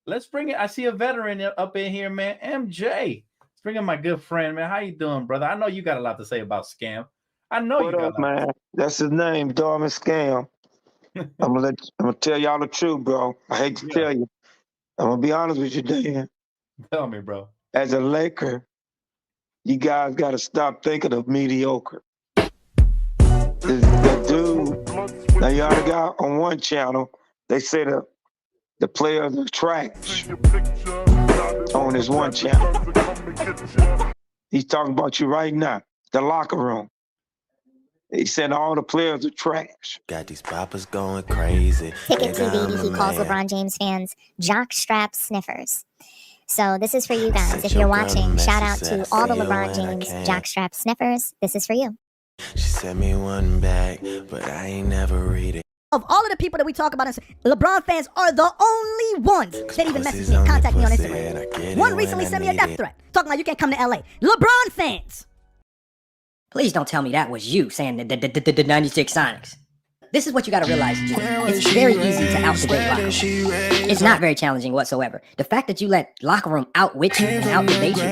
Let's bring it. I see a veteran up in here, man. MJ. Let's bring in my good friend, man. How you doing, brother? I know you got a lot to say about scam. I know you What got up, a lot to man? That's his name, Dorman Scam. say. I'm gonna tell y'all the truth, bro. I hate to Yeah, tell you. I'm gonna be honest with you, Dan. tell me, bro. As a Laker, you guys got to stop thinking of mediocre. The dude, now y'all got on one channel, they say the players are trash on this one channel. He's talking about you right now, the locker room. He said all the players are trash. Got these poppers going crazy. Ticket to Diddy, he calls LeBron James fans jockstrap sniffers. So this is for you guys. If you're watching, shout out to all the LeBron James jockstrap sniffers. This is for you. She sent me one back, but I ain't never read it. Of all of the people that we talk about, LeBron fans are the only ones that even message me and contact me on Instagram. One recently sent me a death threat, talking about you can't come to LA. LeBron fans! Please don't tell me that was you saying the 96 Sonics. This is what you gotta realize, G. It's very easy to out-debate locker room. It's not very challenging whatsoever. The fact that you let locker room outwit you and out-debate you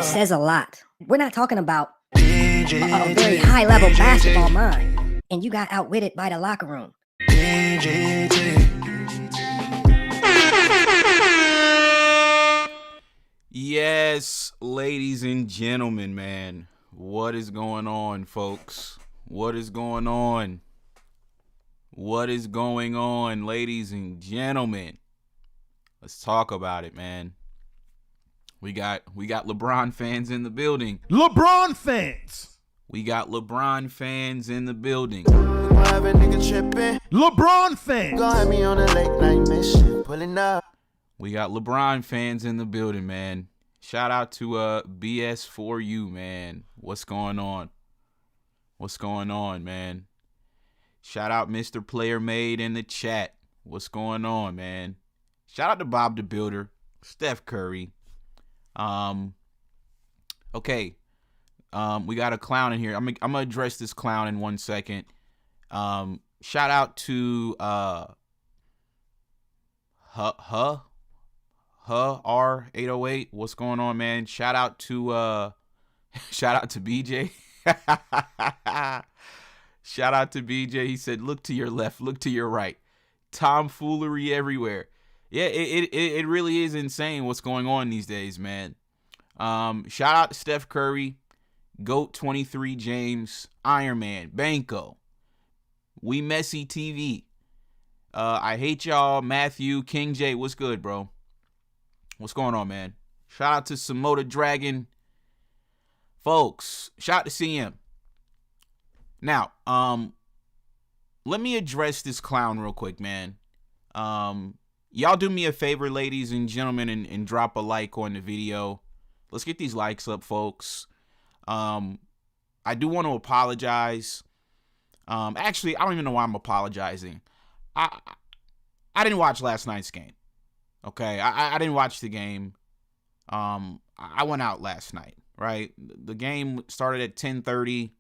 says a lot. We're not talking about a very high-level basketball mind, and you got outwitted by the locker room. Yes, ladies and gentlemen, man. What is going on, folks? What is going on? What is going on, ladies and gentlemen? Let's talk about it, man. We got LeBron fans in the building. LeBron fans. We got LeBron fans in the building. LeBron fans. Go have me on a late night mission, pulling up. We got LeBron fans in the building, man. Shout out to BS4U, man. What's going on? What's going on, man? Shout out Mr. Player Made in the chat. What's going on, man? Shout out to Bob the Builder, Steph Curry. Okay. We got a clown in here. I'm gonna address this clown in 1 second. Shout out to R808. What's going on, man? Shout out to BJ. Shout out to BJ. He said, look to your left, look to your right. Tomfoolery everywhere. Yeah, it really is insane what's going on these days, man. Shout out to Steph Curry, GOAT 23 James, Iron Man, Banco, We Messy TV. I hate y'all, Matthew, King J. What's good, bro? What's going on, man? Shout out to Samoda Dragon. Folks, shout out to CM. Now, let me address this clown real quick, man. Y'all do me a favor, ladies and gentlemen, and drop a like on the video. Let's get these likes up, folks. I do want to apologize. Actually, I don't even know why I'm apologizing. I didn't watch last night's game. Okay, I didn't watch the game. I went out last night, right? The game started at 10:30,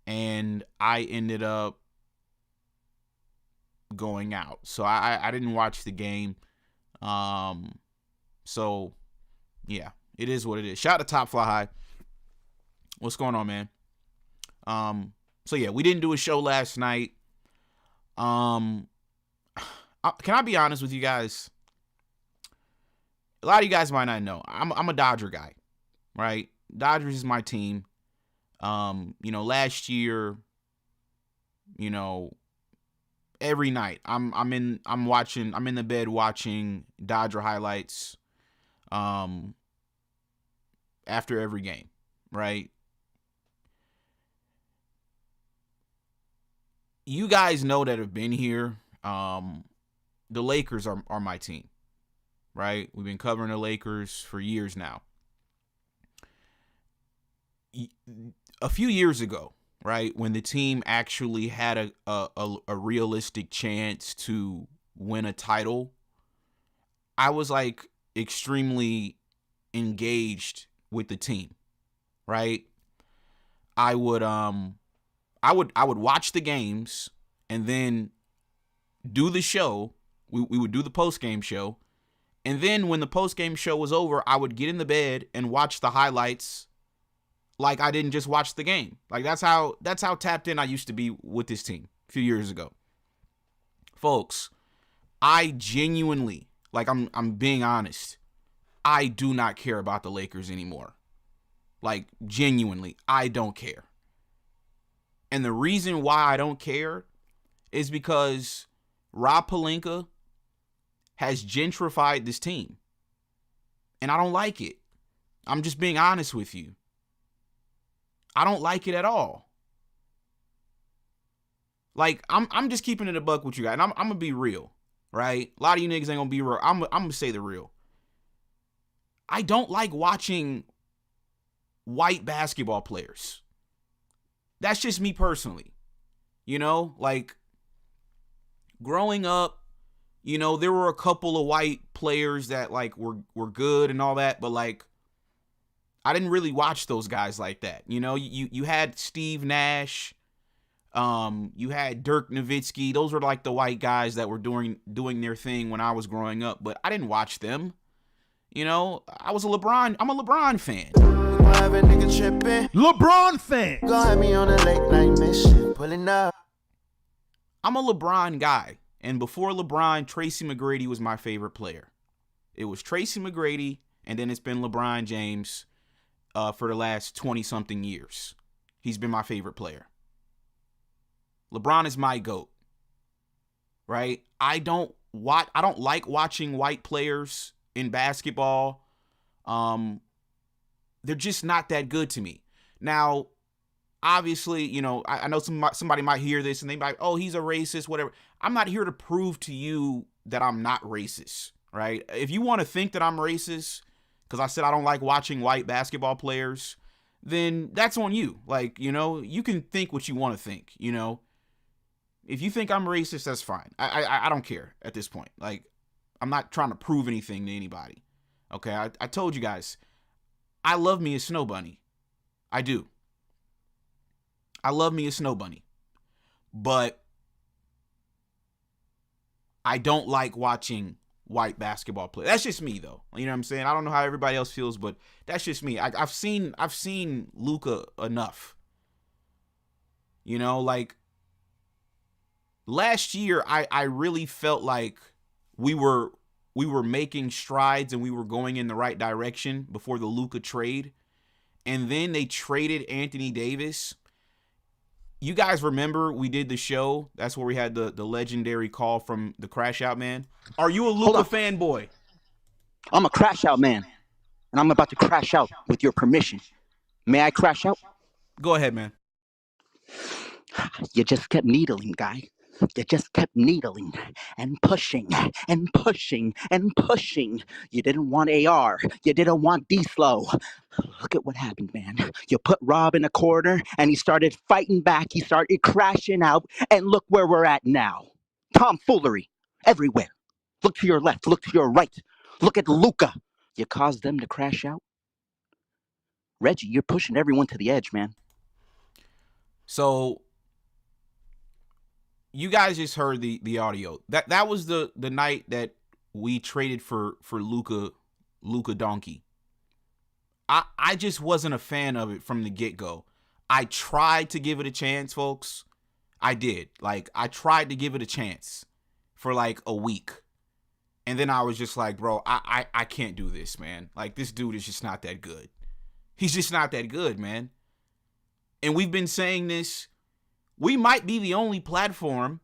and I ended up going out. So I didn't watch the game. So, yeah, it is what it is. Shout out to Top Fly High. What's going on, man? So, yeah, we didn't do a show last night. Can I be honest with you guys? A lot of you guys might not know. I'm a Dodger guy, right? Dodgers is my team. Last year, every night I'm in the bed watching Dodger highlights after every game, right? You guys know that have been here. The Lakers are my team, right? We've been covering the Lakers for years now. A few years ago, right, when the team actually had a realistic chance to win a title, I was like extremely engaged with the team, right? I would watch the games and then do the show We would do the post-game show. And then when the post-game show was over, I would get in the bed and watch the highlights like I didn't just watch the game. Like that's how tapped in I used to be with this team a few years ago. Folks, I genuinely, like I'm being honest, I do not care about the Lakers anymore. Like genuinely, I don't care. And the reason why I don't care is because Rob Pelinka has gentrified this team. And I don't like it. I'm just being honest with you. I don't like it at all. Like, I'm just keeping it a buck with you guys. And I'm going to be real, right? A lot of you niggas ain't going to be real. I'm going to say the real. I don't like watching white basketball players. That's just me personally. You know, like, growing up, you know, there were a couple of white players that, like, were good and all that, but, like, I didn't really watch those guys like that. You know, you had Steve Nash, you had Dirk Nowitzki. Those were like the white guys that were doing their thing when I was growing up, but I didn't watch them. You know, I'm a LeBron fan. LeBron fan. Got me on a late night mission, pulling up. I'm a LeBron guy. And before LeBron, Tracy McGrady was my favorite player. It was Tracy McGrady, and then it's been LeBron James for the last 20-something years. He's been my favorite player. LeBron is my GOAT, right? I don't like watching white players in basketball. They're just not that good to me. Now, obviously, you know, I know somebody might hear this and they might, oh, he's a racist, whatever. I'm not here to prove to you that I'm not racist, right? If you want to think that I'm racist because I said I don't like watching white basketball players, then that's on you. Like, you know, you can think what you want to think, you know. If you think I'm racist, that's fine. I don't care at this point. Like, I'm not trying to prove anything to anybody. Okay, I told you guys, I love me a Snow Bunny. I do. I love me a Snow Bunny. But I don't like watching white basketball players. That's just me, though. You know what I'm saying? I don't know how everybody else feels, but that's just me. I've seen Luka enough. You know, like, last year, I really felt like we were making strides and we were going in the right direction before the Luka trade. And then they traded Anthony Davis. You guys remember we did the show? That's where we had the legendary call from the Crash Out Man. Are you a Luka fanboy? I'm a Crash Out man, and I'm about to crash out with your permission. May I crash out? Go ahead, man. You just kept needling, guy. You just kept needling and pushing and pushing and pushing. You didn't want AR. You didn't want D-Slow. Look at what happened, man. You put Rob in a corner, and he started fighting back. He started crashing out, and look where we're at now. Tomfoolery everywhere. Look to your left. Look to your right. Look at Luka. You caused them to crash out. Reggie, you're pushing everyone to the edge, man. So you guys just heard the audio. That was the night that we traded for Luka Doncic. I just wasn't a fan of it from the get-go. I tried to give it a chance, folks. I did. Like, I tried to give it a chance for like a week. And then I was just like, bro, I can't do this, man. Like, this dude is just not that good. He's just not that good, man. And we've been saying this. We might be the only platform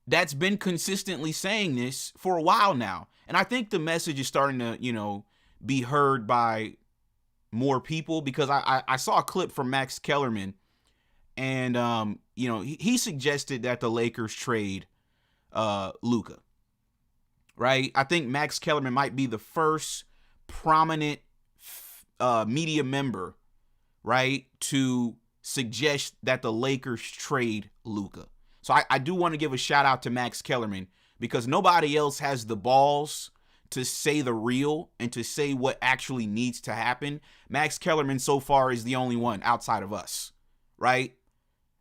that's been consistently saying this for a while now. And I think the message is starting to, you know, be heard by more people, because I saw a clip from Max Kellerman, and you know, he suggested that the Lakers trade Luka. Right? I think Max Kellerman might be the first prominent media member, right, to suggest that the Lakers trade Luka. So I do want to give a shout out to Max Kellerman, because nobody else has the balls to say the real and to say what actually needs to happen. Max Kellerman so far is the only one outside of us, right?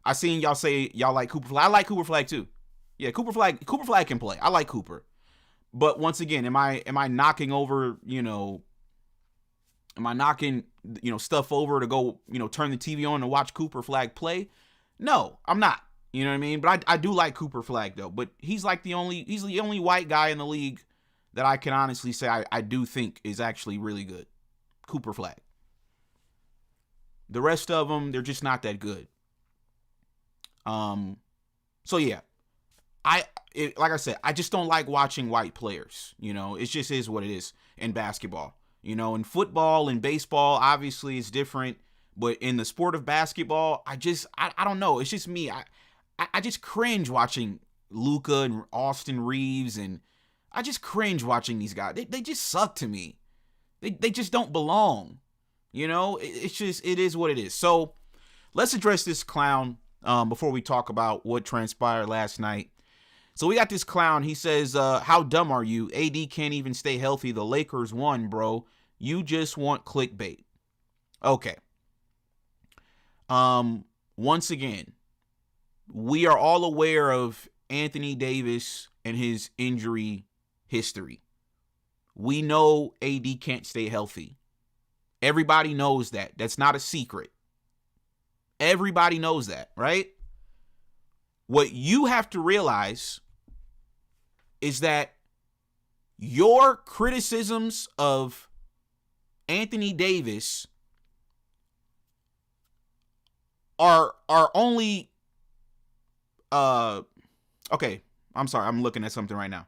I seen y'all say y'all like Cooper Flag. I like Cooper Flag too. Yeah, Cooper Flag can play. I like Cooper. But once again, am I knocking over, am I knocking, stuff over to go, turn the TV on to watch Cooper Flag play? No, I'm not. You know what I mean? But I do like Cooper Flag though. But he's the only white guy in the league that I can honestly say I do think is actually really good. Cooper Flag. The rest of them, they're just not that good. So yeah, like I said, I just don't like watching white players. It just is what it is in basketball. In football and baseball, obviously it's different, but in the sport of basketball, I don't know. It's just me. I just cringe watching Luka and Austin Reeves, and I just cringe watching these guys. They just suck to me. They just don't belong. It is what it is. So let's address this clown before we talk about what transpired last night. So we got this clown. He says, how dumb are you? AD can't even stay healthy. The Lakers won, bro. You just want clickbait. Okay. Once again, we are all aware of Anthony Davis and his injury history. We know AD can't stay healthy. Everybody knows that. That's not a secret. Everybody knows that, right? What you have to realize is that your criticisms of Anthony Davis are only okay, I'm sorry, I'm looking at something right now.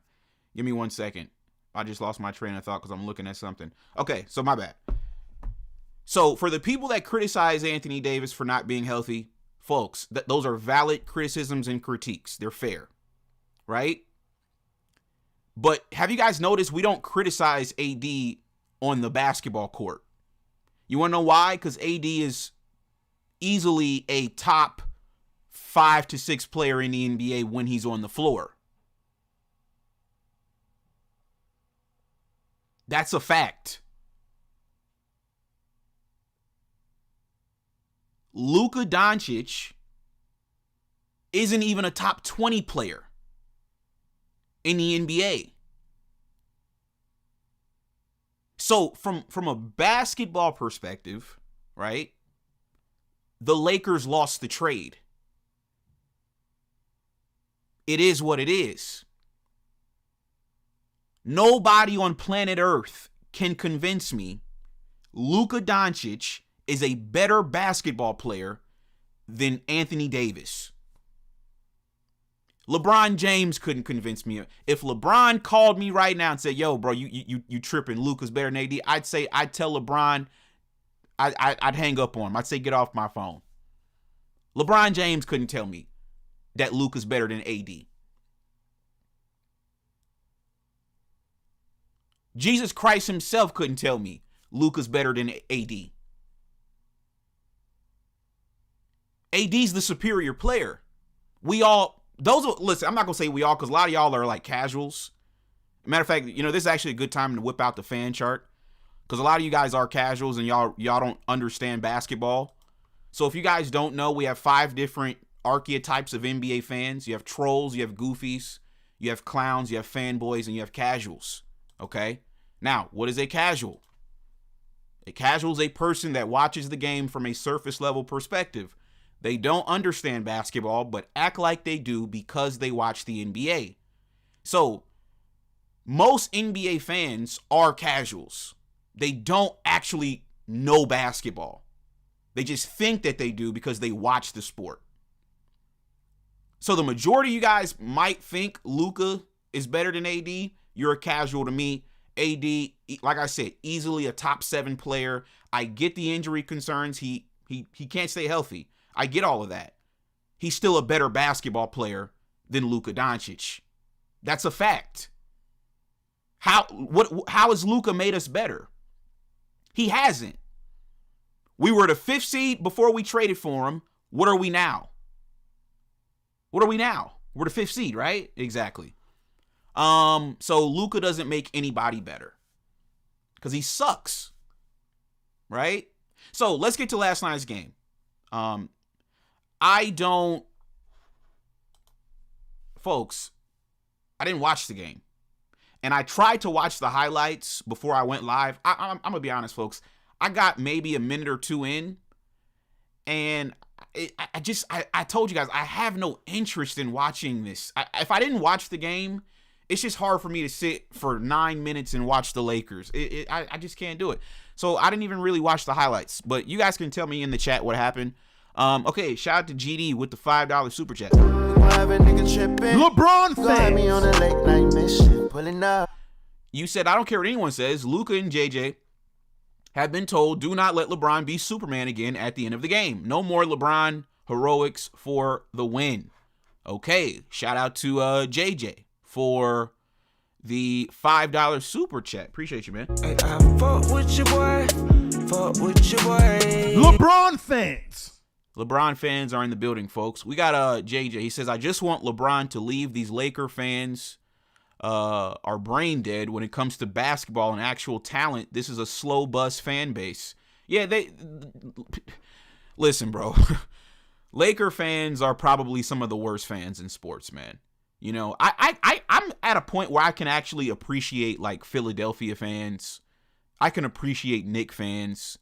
Give me 1 second. I just lost my train of thought because I'm looking at something. Okay, so my bad. So for the people that criticize Anthony Davis for not being healthy, folks, those are valid criticisms and critiques. They're fair, right? But have you guys noticed we don't criticize AD on the basketball court? You want to know why? Because AD is easily a top 5 to 6 player in the NBA when he's on the floor. That's a fact. Luka Doncic isn't even a top 20 player in the NBA. So from a basketball perspective, right? The Lakers lost the trade. It is what it is. Nobody on planet Earth can convince me Luka Doncic is a better basketball player than Anthony Davis. LeBron James couldn't convince me. If LeBron called me right now and said, yo, bro, you tripping, Luka's better than AD, I'd tell LeBron, I'd hang up on him. I'd say, get off my phone. LeBron James couldn't tell me that Luka's better than AD. Jesus Christ himself couldn't tell me Luka's better than AD. AD's the superior player. Listen, I'm not going to say we all, because a lot of y'all are like casuals. Matter of fact, this is actually a good time to whip out the fan chart, because a lot of you guys are casuals and y'all don't understand basketball. So if you guys don't know, we have 5 different archetypes of NBA fans. You have trolls, you have goofies, you have clowns, you have fanboys, and you have casuals. Okay? Now, what is a casual? A casual is a person that watches the game from a surface level perspective. They don't understand basketball, but act like they do because they watch the NBA. So, most NBA fans are casuals. They don't actually know basketball. They just think that they do because they watch the sport. So the majority of you guys might think Luka is better than AD. You're a casual to me. AD, like I said, easily a top 7 player. I get the injury concerns. He can't stay healthy. I get all of that. He's still a better basketball player than Luka Doncic. That's a fact. How has Luka made us better? He hasn't. We were the 5th seed before we traded for him. What are we now? We're the 5th seed, right? Exactly. So Luka doesn't make anybody better because he sucks, right? So let's get to last night's game. I don't folks, I didn't watch the game. And I tried to watch the highlights before I went live. I'm going to be honest, folks. I got maybe a minute or two in. And I told you guys, I have no interest in watching this. If I didn't watch the game, it's just hard for me to sit for 9 minutes and watch the Lakers. I just can't do it. So I didn't even really watch the highlights. But you guys can tell me in the chat what happened. Okay, shout out to GD with the $5 super chat. LeBron fans. You said, I don't care what anyone says. Luka and JJ have been told, do not let LeBron be Superman again at the end of the game. No more LeBron heroics for the win. Okay, shout out to JJ for the $5 super chat. Appreciate you, man. Hey, I fought with your boy. Fought with your boy. LeBron fans. LeBron fans are in the building, folks. We got JJ. He says, I just want LeBron to leave. These Laker fans are brain dead when it comes to basketball and actual talent. This is a slow bus fan base. Yeah, listen, bro. Laker fans are probably some of the worst fans in sports, man. You know, I'm at a point where I can actually appreciate like Philadelphia fans. I can appreciate Knicks fans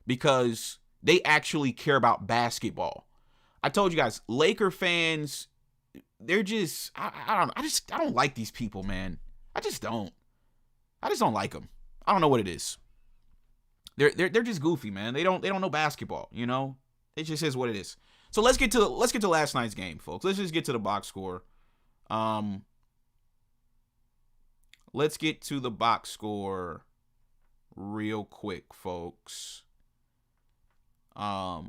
because they actually care about basketball. I told you guys, Laker fans, they're just, I don't like these people, man. I just don't like them. I don't know what it is. They're just goofy, man. They don't know basketball, you know? It just is what it is. So let's get to last night's game, folks. Let's just get to the box score. Let's get to the box score real quick, folks. Y'all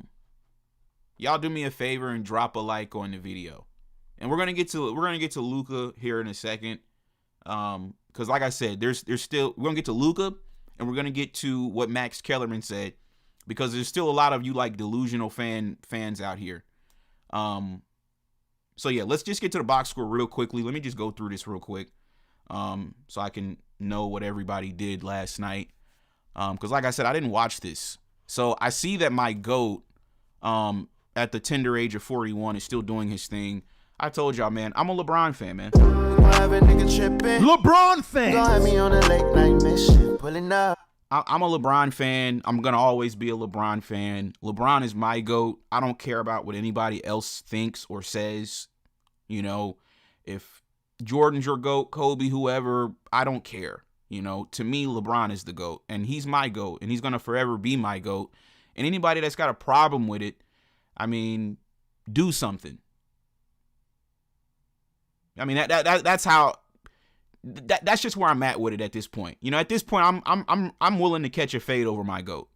do me a favor and drop a like on the video. And we're gonna get to Luka here in a second. Because like I said, there's still, we're gonna get to Luka and we're gonna get to what Max Kellerman said, because there's still a lot of you like delusional fans out here. So yeah, let's just get to the box score real quickly. Let me just go through this real quick. So I can know what everybody did last night. Because like I said, I didn't watch this. So I see that my GOAT, at the tender age of 41 is still doing his thing. I told y'all, man, I'm a LeBron fan, man. LeBron fans. I'm a LeBron fan. I'm going to always be a LeBron fan. LeBron is my GOAT. I don't care about what anybody else thinks or says. You know, if Jordan's your GOAT, Kobe, whoever, I don't care. You know, to me, LeBron is the GOAT, and he's my GOAT, and he's going to forever be my GOAT. And anybody that's got a problem with it, I mean, do something. I mean, that's how, that's just where I'm at with it at this point. You know, at this point, I'm willing to catch a fade over my GOAT.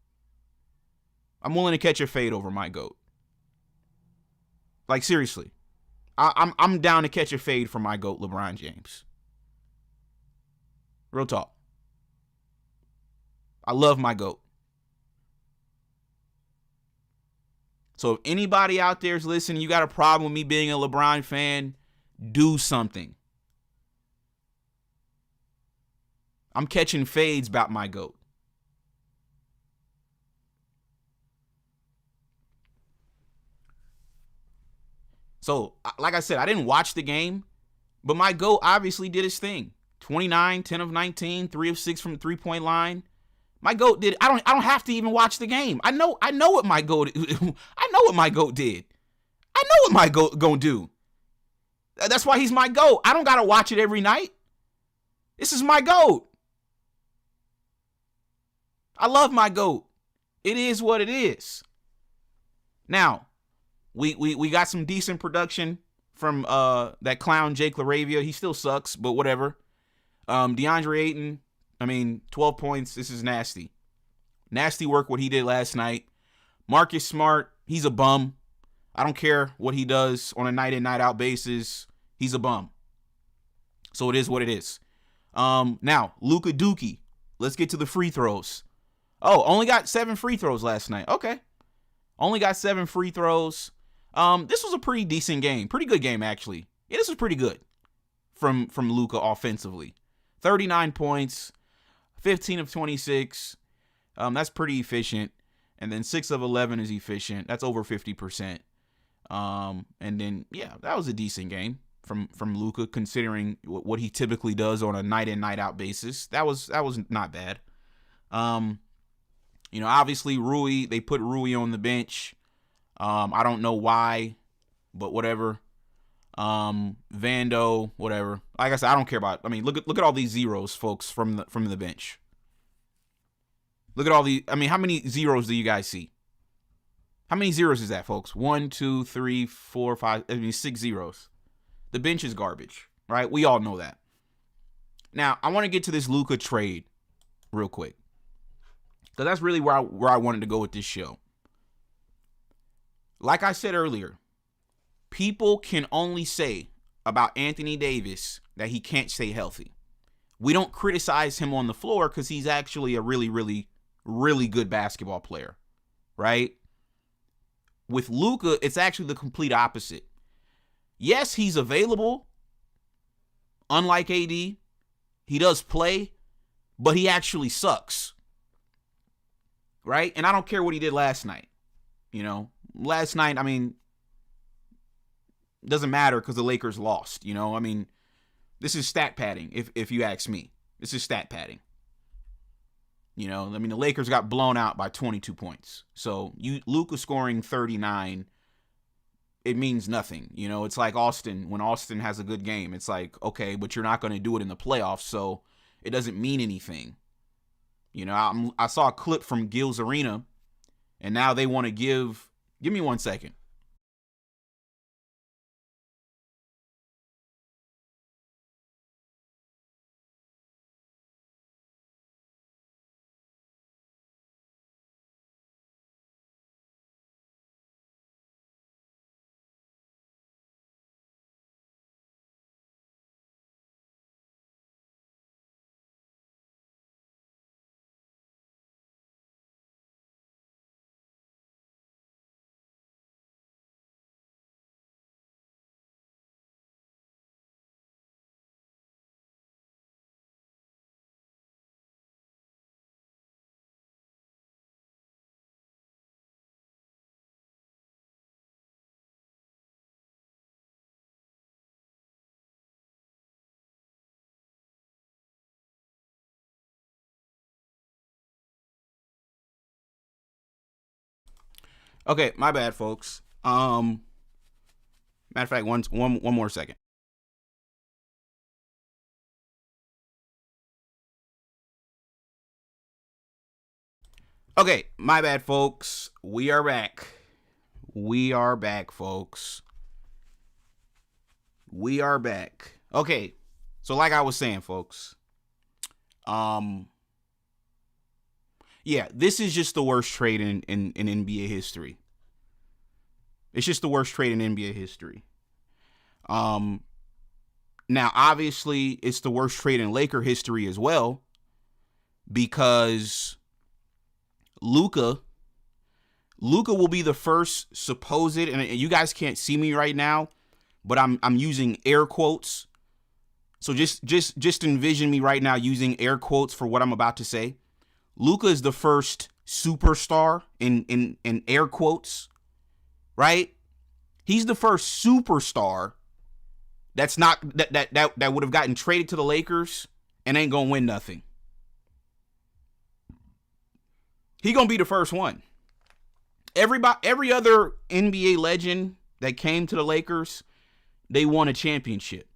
I'm willing to catch a fade over my GOAT. Like, seriously. I'm down to catch a fade for my GOAT, LeBron James. Real talk. I love my GOAT. So if anybody out there is listening, you got a problem with me being a LeBron fan, do something. I'm catching fades about my GOAT. So, like I said, I didn't watch the game, but my GOAT obviously did his thing. 29, 10 of 19, 3 of 6 from the three-point line. My GOAT did. I don't have to even watch the game. I know what my GOAT I know what my GOAT did. I know what my GOAT gonna do. That's why he's my GOAT. I don't gotta watch it every night. This is my GOAT. I love my GOAT. It is what it is. Now, we got some decent production from that clown Jake LaRavia. He still sucks, but whatever. DeAndre Ayton, I mean, 12 points. This is nasty. Nasty work what he did last night. Marcus Smart, he's a bum. I don't care what he does on a night in, night out basis. He's a bum. So it is what it is. Now, Luka Doncic. Let's get to the free throws. Oh, only got 7 free throws last night. Okay. Only got 7 free throws. This was a pretty decent game. Pretty good game, actually. Yeah, this was pretty good from Luka offensively. 39 points, 15 of 26. That's pretty efficient. And then 6 of 11 is efficient. That's over 50%. And then, yeah, that was a decent game. from Luka, considering what he typically does on a night in, night out basis. That was not bad. You know, obviously Rui, they put Rui on the bench. I don't know why, but whatever. Vando, whatever. Like I said, I don't care about. I mean, look at all these zeros, folks, from the bench. Look at all the. I mean, how many zeros do you guys see? How many zeros is that, folks? 1, 2, 3, 4, 5. I mean, 6 zeros. The bench is garbage, right? We all know that. Now, I want to get to this Luka trade real quick, because that's really where I wanted to go with this show. Like I said earlier, people can only say about Anthony Davis that he can't stay healthy. We don't criticize him on the floor because he's actually a really, really, really good basketball player, right? With Luka, it's actually the complete opposite. Yes, he's available. Unlike AD, he does play, but he actually sucks, right? And I don't care what he did last night. You know, last night, I mean, doesn't matter because the Lakers lost. You know, I mean, this is stat padding. If you ask me, this is stat padding. You know, I mean, the Lakers got blown out by 22 points. So Luka scoring 39, it means nothing. You know, it's like Austin. When Austin has a good game, it's like, okay, but you're not going to do it in the playoffs, so it doesn't mean anything. You know, I saw a clip from Gil's Arena, and now they want to give me 1 second. Okay, my bad, folks. Matter of fact, one more second. Okay, my bad, folks. We are back. We are back, folks. We are back. Okay, so like I was saying, folks. Yeah, this is just the worst trade in NBA history. It's just the worst trade in NBA history. Now, obviously, it's the worst trade in Laker history as well, because Luka will be the first supposed, and you guys can't see me right now, but I'm using air quotes. So just envision me right now using air quotes for what I'm about to say. Luka is the first superstar in air quotes, right? He's the first superstar that's not that would have gotten traded to the Lakers and ain't gonna win nothing. He gonna be the first one. Every other NBA legend that came to the Lakers, they won a championship.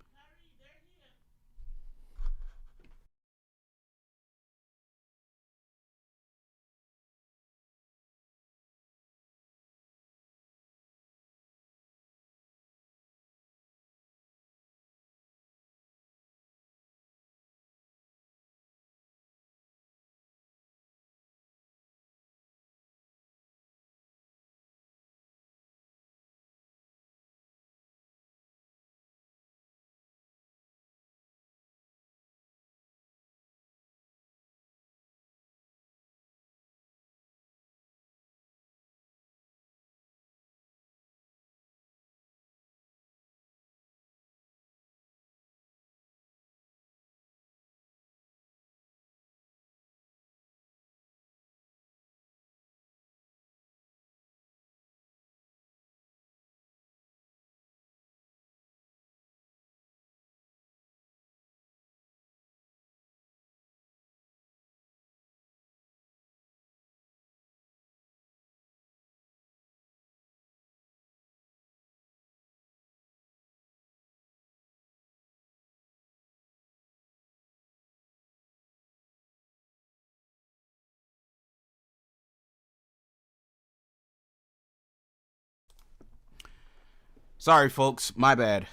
Sorry, folks. My bad.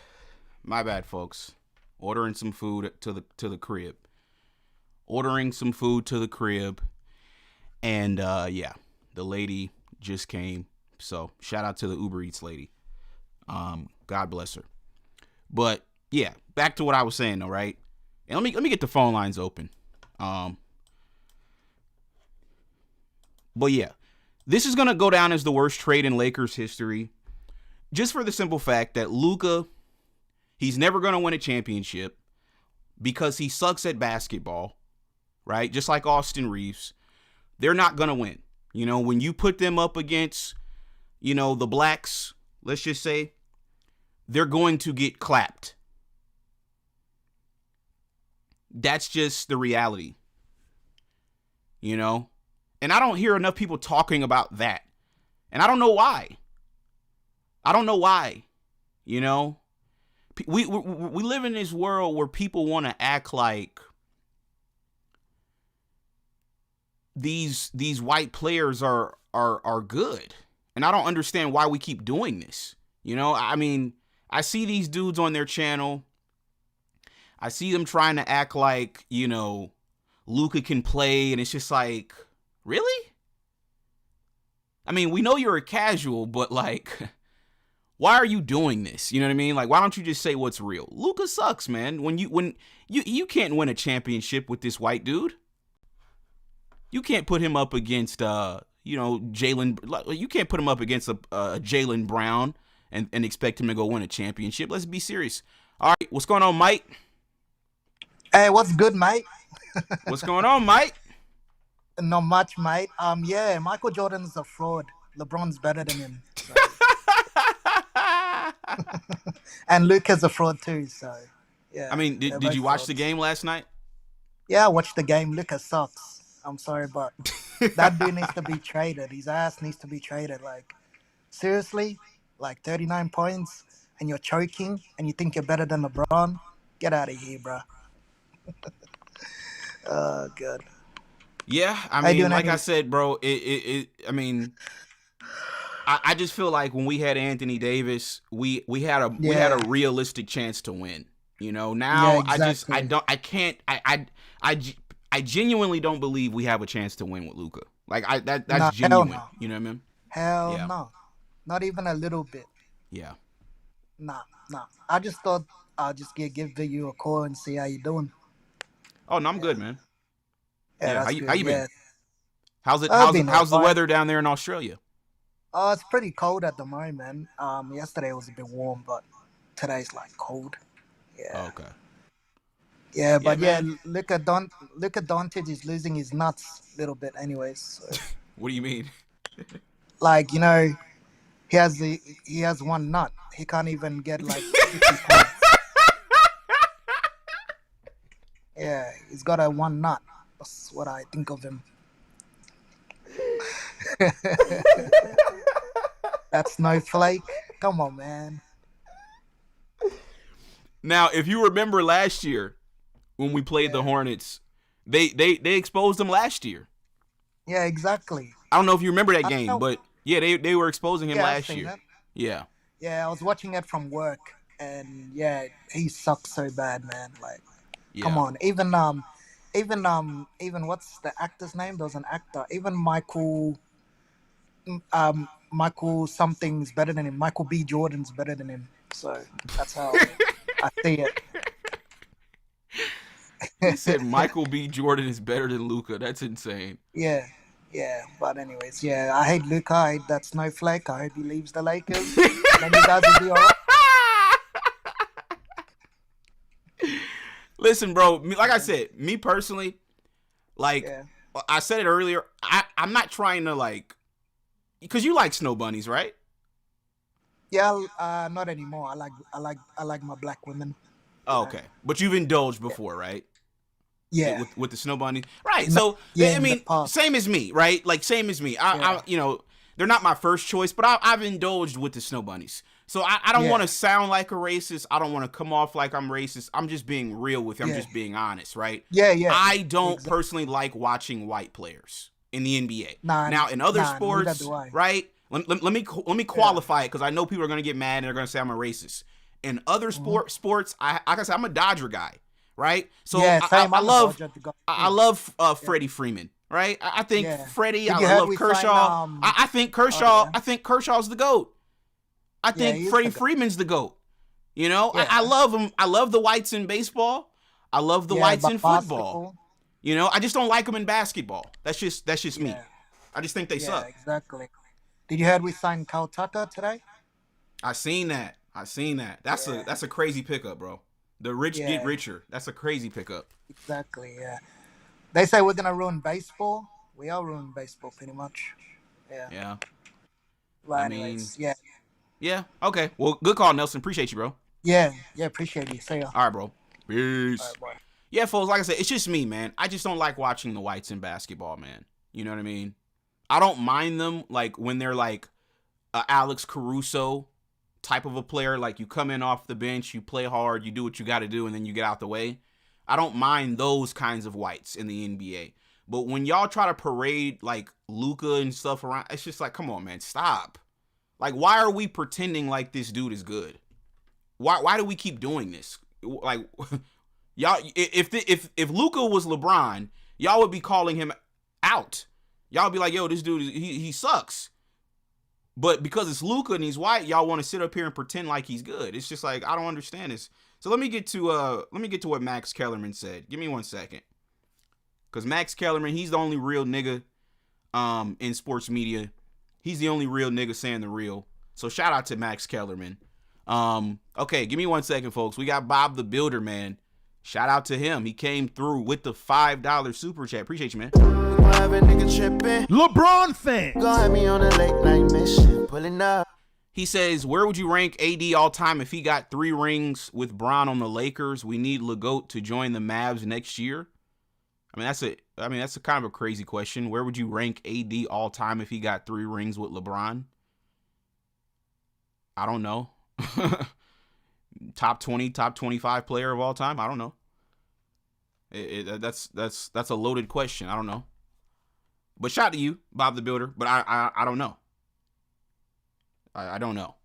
My bad, folks. Ordering some food to the crib. Ordering some food to the crib. And yeah, the lady just came. So shout out to the Uber Eats lady. God bless her. But yeah, back to what I was saying though, right? And let me get the phone lines open. But yeah, this is gonna go down as the worst trade in Lakers history, just for the simple fact that Luka, he's never gonna win a championship because he sucks at basketball, right? Just like Austin Reeves, they're not gonna win. You know, when you put them up against, you know, the blacks, let's just say, they're going to get clapped. That's just the reality, you know? And I don't hear enough people talking about that. And I don't know why. I don't know why, you know? We live in this world where people want to act like these white players are good. And I don't understand why we keep doing this. You know, I mean, I see these dudes on their channel. I see them trying to act like, you know, Luka can play, and it's just like, really? I mean, we know you're a casual, but like, why are you doing this? You know what I mean? Like, why don't you just say what's real? Luka sucks, man. When you can't win a championship with this white dude. You can't put him up against you know, Jaylen. You can't put him up against a Jaylen Brown and expect him to go win a championship. Let's be serious. All right, what's going on, Mike? Hey, what's good, mate? What's going on, Mike? Not much, mate. Yeah, Michael Jordan's a fraud. LeBron's better than him. So. And Luka's a fraud too, so yeah. I mean, did you watch the game last night? Yeah, I watched the game. Luka sucks. I'm sorry, but that dude needs to be traded. His ass needs to be traded. Like, seriously? Like 39 points and you're choking and you think you're better than LeBron? Get out of here, bro. Oh, good. Yeah, I mean, like I said, bro, I mean, I just feel like when we had Anthony Davis, we had a realistic chance to win. You know, now exactly. I genuinely don't believe we have a chance to win with Luka. Like that's genuine. No. You know what I mean? Hell no. Not even a little bit. Yeah. Nah. I just thought I'll just give you a call and see how you doing. Oh no, I'm good, man. Yeah, how you been? Yeah. How's the weather down there in Australia? Oh, it's pretty cold at the moment. Yesterday was a bit warm, but today's like cold. Yeah. Oh, okay. Yeah, but Luka Doncic is losing his nuts a little bit anyways. So. What do you mean? Like, you know, he has one nut. He can't even get like 50 points. Yeah, he's got a one nut. That's what I think of him. That snowflake. Come on, man. Now, if you remember last year when we played the Hornets, they exposed them last year. Yeah, exactly. I don't know if you remember that game, but yeah, they were exposing him last year. That. Yeah. Yeah, I was watching it from work, and yeah, he sucks so bad, man. Like, come on. Even what's the actor's name? There was an actor. Even Michael something's better than him. Michael B. Jordan's better than him. So that's how I see it. He said Michael B. Jordan is better than Luka. That's insane. Yeah. But anyways, I hate Luka. I hate that snowflake. I hope he leaves the Lakers. Then you guys will be all right. Listen, bro, like I said, me personally, like I said it earlier, I'm not trying to like, because you like snow bunnies, right? Yeah, not anymore. I like my black women. Oh, okay, but you've indulged before, right? Yeah, with the snow bunnies, right? So I mean, same as me, right? Like same as me. I you know, they're not my first choice, but I've indulged with the snow bunnies. So I don't want to sound like a racist. I don't want to come off like I'm racist. I'm just being real with you. I'm just being honest, right? Yeah. I don't personally like watching white players in the NBA. Now in other sports, right? Let me qualify it because I know people are gonna get mad and they're gonna say I'm a racist. In other sports, like I said, I'm a Dodger guy, right? So I love Freddie Freeman, right? I think Freddie. I love Kershaw. I think Kershaw. I think Kershaw's the GOAT. I think Freddie Freeman's the GOAT. You know, I love him. I love the whites in baseball. I love the whites in football. Basketball. You know, I just don't like them in basketball. That's just me. I just think they suck. Exactly. Did you hear we signed Kyle Tucker today? I seen that. That's a crazy pickup, bro. The rich get richer. That's a crazy pickup. Exactly. Yeah. They say we're gonna ruin baseball. We are ruining baseball pretty much. Yeah. Yeah. Well, anyways, Yeah. Okay. Well, good call, Nelson. Appreciate you, bro. Yeah. Appreciate you. See ya. All right, bro. Peace. All right, bye. Yeah, folks. Like I said, it's just me, man. I just don't like watching the whites in basketball, man. You know what I mean? I don't mind them like when they're like Alex Caruso type of a player. Like you come in off the bench, you play hard, you do what you got to do, and then you get out the way. I don't mind those kinds of whites in the NBA. But when y'all try to parade like Luka and stuff around, it's just like, come on, man, stop. Like, why are we pretending like this dude is good? Why do we keep doing this? Like, y'all, if Luka was LeBron, y'all would be calling him out. Y'all be like, yo, this dude, he sucks. But because it's Luka and he's white, y'all want to sit up here and pretend like he's good. It's just like, I don't understand this. So let me get to what Max Kellerman said. Give me 1 second. Because Max Kellerman, he's the only real nigga in sports media. He's the only real nigga saying the real. So shout out to Max Kellerman. Okay, give me 1 second, folks. We got Bob the Builder, man. Shout out to him. He came through with the $5 super chat. Appreciate you, man. LeBron fan. Got me on a late night mission, pulling up. He says, where would you rank AD all time if he got 3 rings with Bron on the Lakers? We need LeGoat to join the Mavs next year. That's a kind of a crazy question. Where would you rank AD all time if he got 3 rings with LeBron? I don't know. Top 20, top 25 player of all time? I don't know. That's a loaded question. I don't know. But shout out to you, Bob the Builder. But I don't know. I don't know.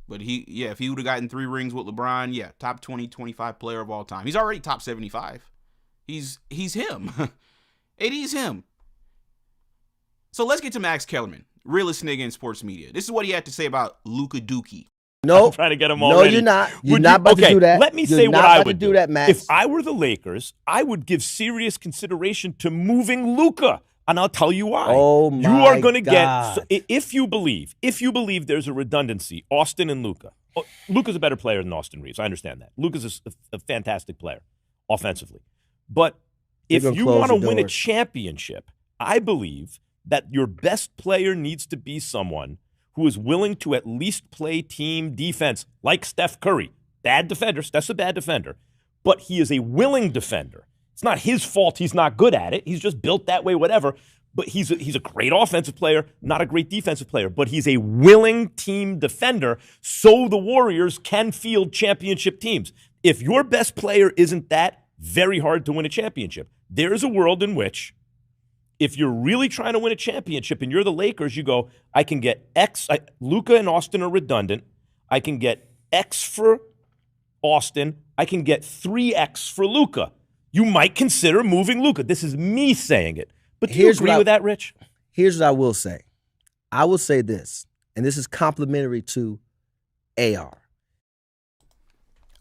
But if he would have gotten 3 rings with LeBron, top 20, 25 player of all time. He's already top 75. He's him. AD's him. So let's get to Max Kellerman, realest nigga in sports media. This is what he had to say about Luka Doncic. No, trying to get him already. No, you're not. You're not about to do that. Let me you're say what I would do. That, Max. If I were the Lakers, I would give serious consideration to moving Luka. And I'll tell you why. Oh my You are going to God. get, if you believe there's a redundancy, Austin and Luka. Luka's a better player than Austin Reeves. I understand that. Luka's a fantastic player offensively. But if you want to win a championship, I believe that your best player needs to be someone who is willing to at least play team defense like Steph Curry. Bad defender. Steph's a bad defender. But he is a willing defender. It's not his fault he's not good at it. He's just built that way, whatever. But he's a great offensive player, not a great defensive player. But he's a willing team defender so the Warriors can field championship teams. If your best player isn't that, very hard to win a championship. There is a world in which if you're really trying to win a championship and you're the Lakers, you go, I can get X. Luka and Austin are redundant. I can get X for Austin. I can get 3X for Luka. You might consider moving Luka. This is me saying it. But do you agree with that, Rich? Here's what I will say. I will say this, and this is complimentary to AR.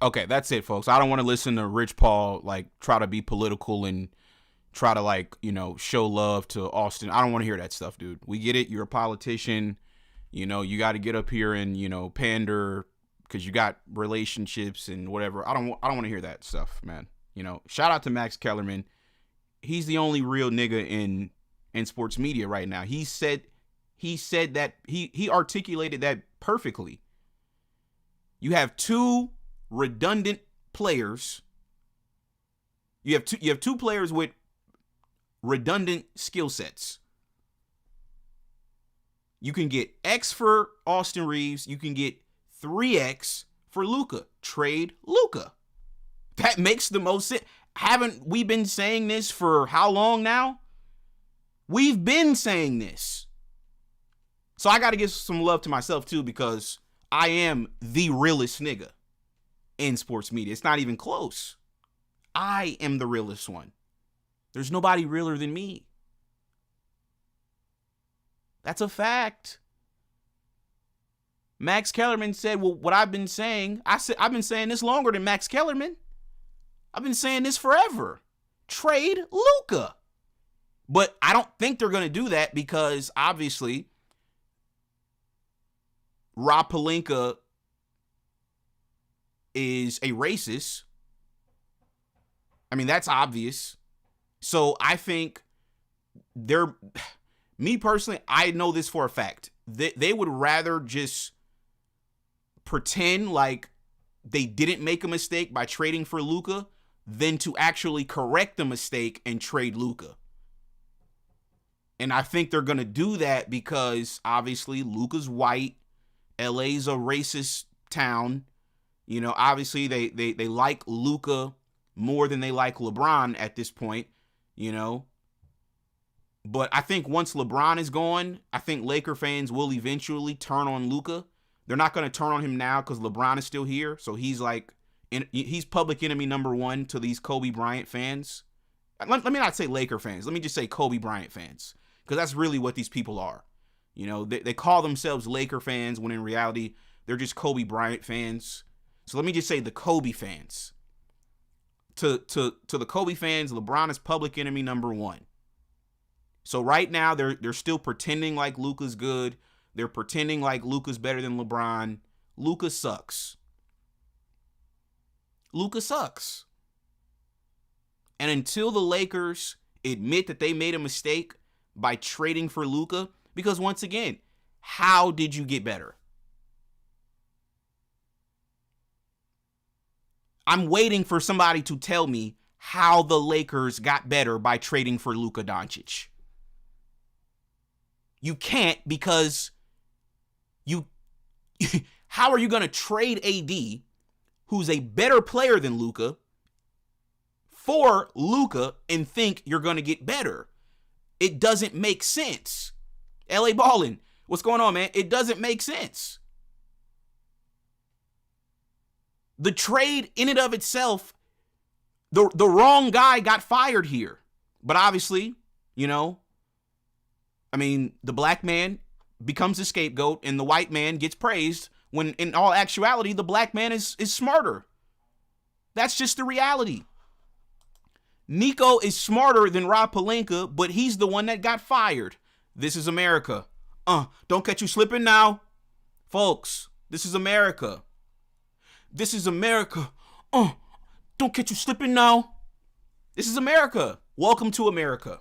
Okay, that's it, folks. I don't want to listen to Rich Paul try to be political and try to show love to Austin. I don't want to hear that stuff, dude. We get it. You're a politician. You got to get up here and pander because you got relationships and whatever. I don't want to hear that stuff, man. Shout out to Max Kellerman. He's the only real nigga in sports media right now. He said that he articulated that perfectly. You have 2 redundant players. You have two players with redundant skill sets. You can get X for Austin Reeves. You can get 3X for Luka. Trade Luka. That makes the most sense. Haven't we been saying this for how long now? We've been saying this. So I got to give some love to myself too, because I am the realest nigga in sports media. It's not even close. I am the realest one. There's nobody realer than me. That's a fact. Max Kellerman said, well, what I've been saying, I've been saying this longer than Max Kellerman. I've been saying this forever. Trade Luka. But I don't think they're going to do that because obviously Rob Pelinka is a racist. I mean, that's obvious. So I think me personally, I know this for a fact. They would rather just pretend like they didn't make a mistake by trading for Luka than to actually correct the mistake and trade Luka. And I think they're going to do that because obviously Luka's white. LA's a racist town. You know, obviously they like Luka more than they like LeBron at this point, you know. But I think once LeBron is gone, I think Laker fans will eventually turn on Luka. They're not going to turn on him now because LeBron is still here. So he's like, he's public enemy number one to these Kobe Bryant fans. Let me not say Laker fans. Let me just say Kobe Bryant fans, because that's really what these people are. You know, they call themselves Laker fans when in reality, they're just Kobe Bryant fans. So let me just say the Kobe fans. To the Kobe fans, LeBron is public enemy number one. So right now, they're still pretending like Luka's good. They're pretending like Luka's better than LeBron. Luka sucks. Luka sucks. And until the Lakers admit that they made a mistake by trading for Luka, because once again, how did you get better? I'm waiting for somebody to tell me how the Lakers got better by trading for Luka Doncic. You can't, because how are you going to trade AD, who's a better player than Luka, for Luka and think you're going to get better? It doesn't make sense. LA Ballin', what's going on, man? It doesn't make sense. The trade in and of itself, the wrong guy got fired here. But obviously, you know, I mean, the black man becomes a scapegoat and the white man gets praised when in all actuality, the black man is smarter. That's just the reality. Nico is smarter than Rob Pelinka, but he's the one that got fired. This is America. Don't catch you slipping now. Folks, this is America. This is America. Don't catch you slipping now. This is America. Welcome to America.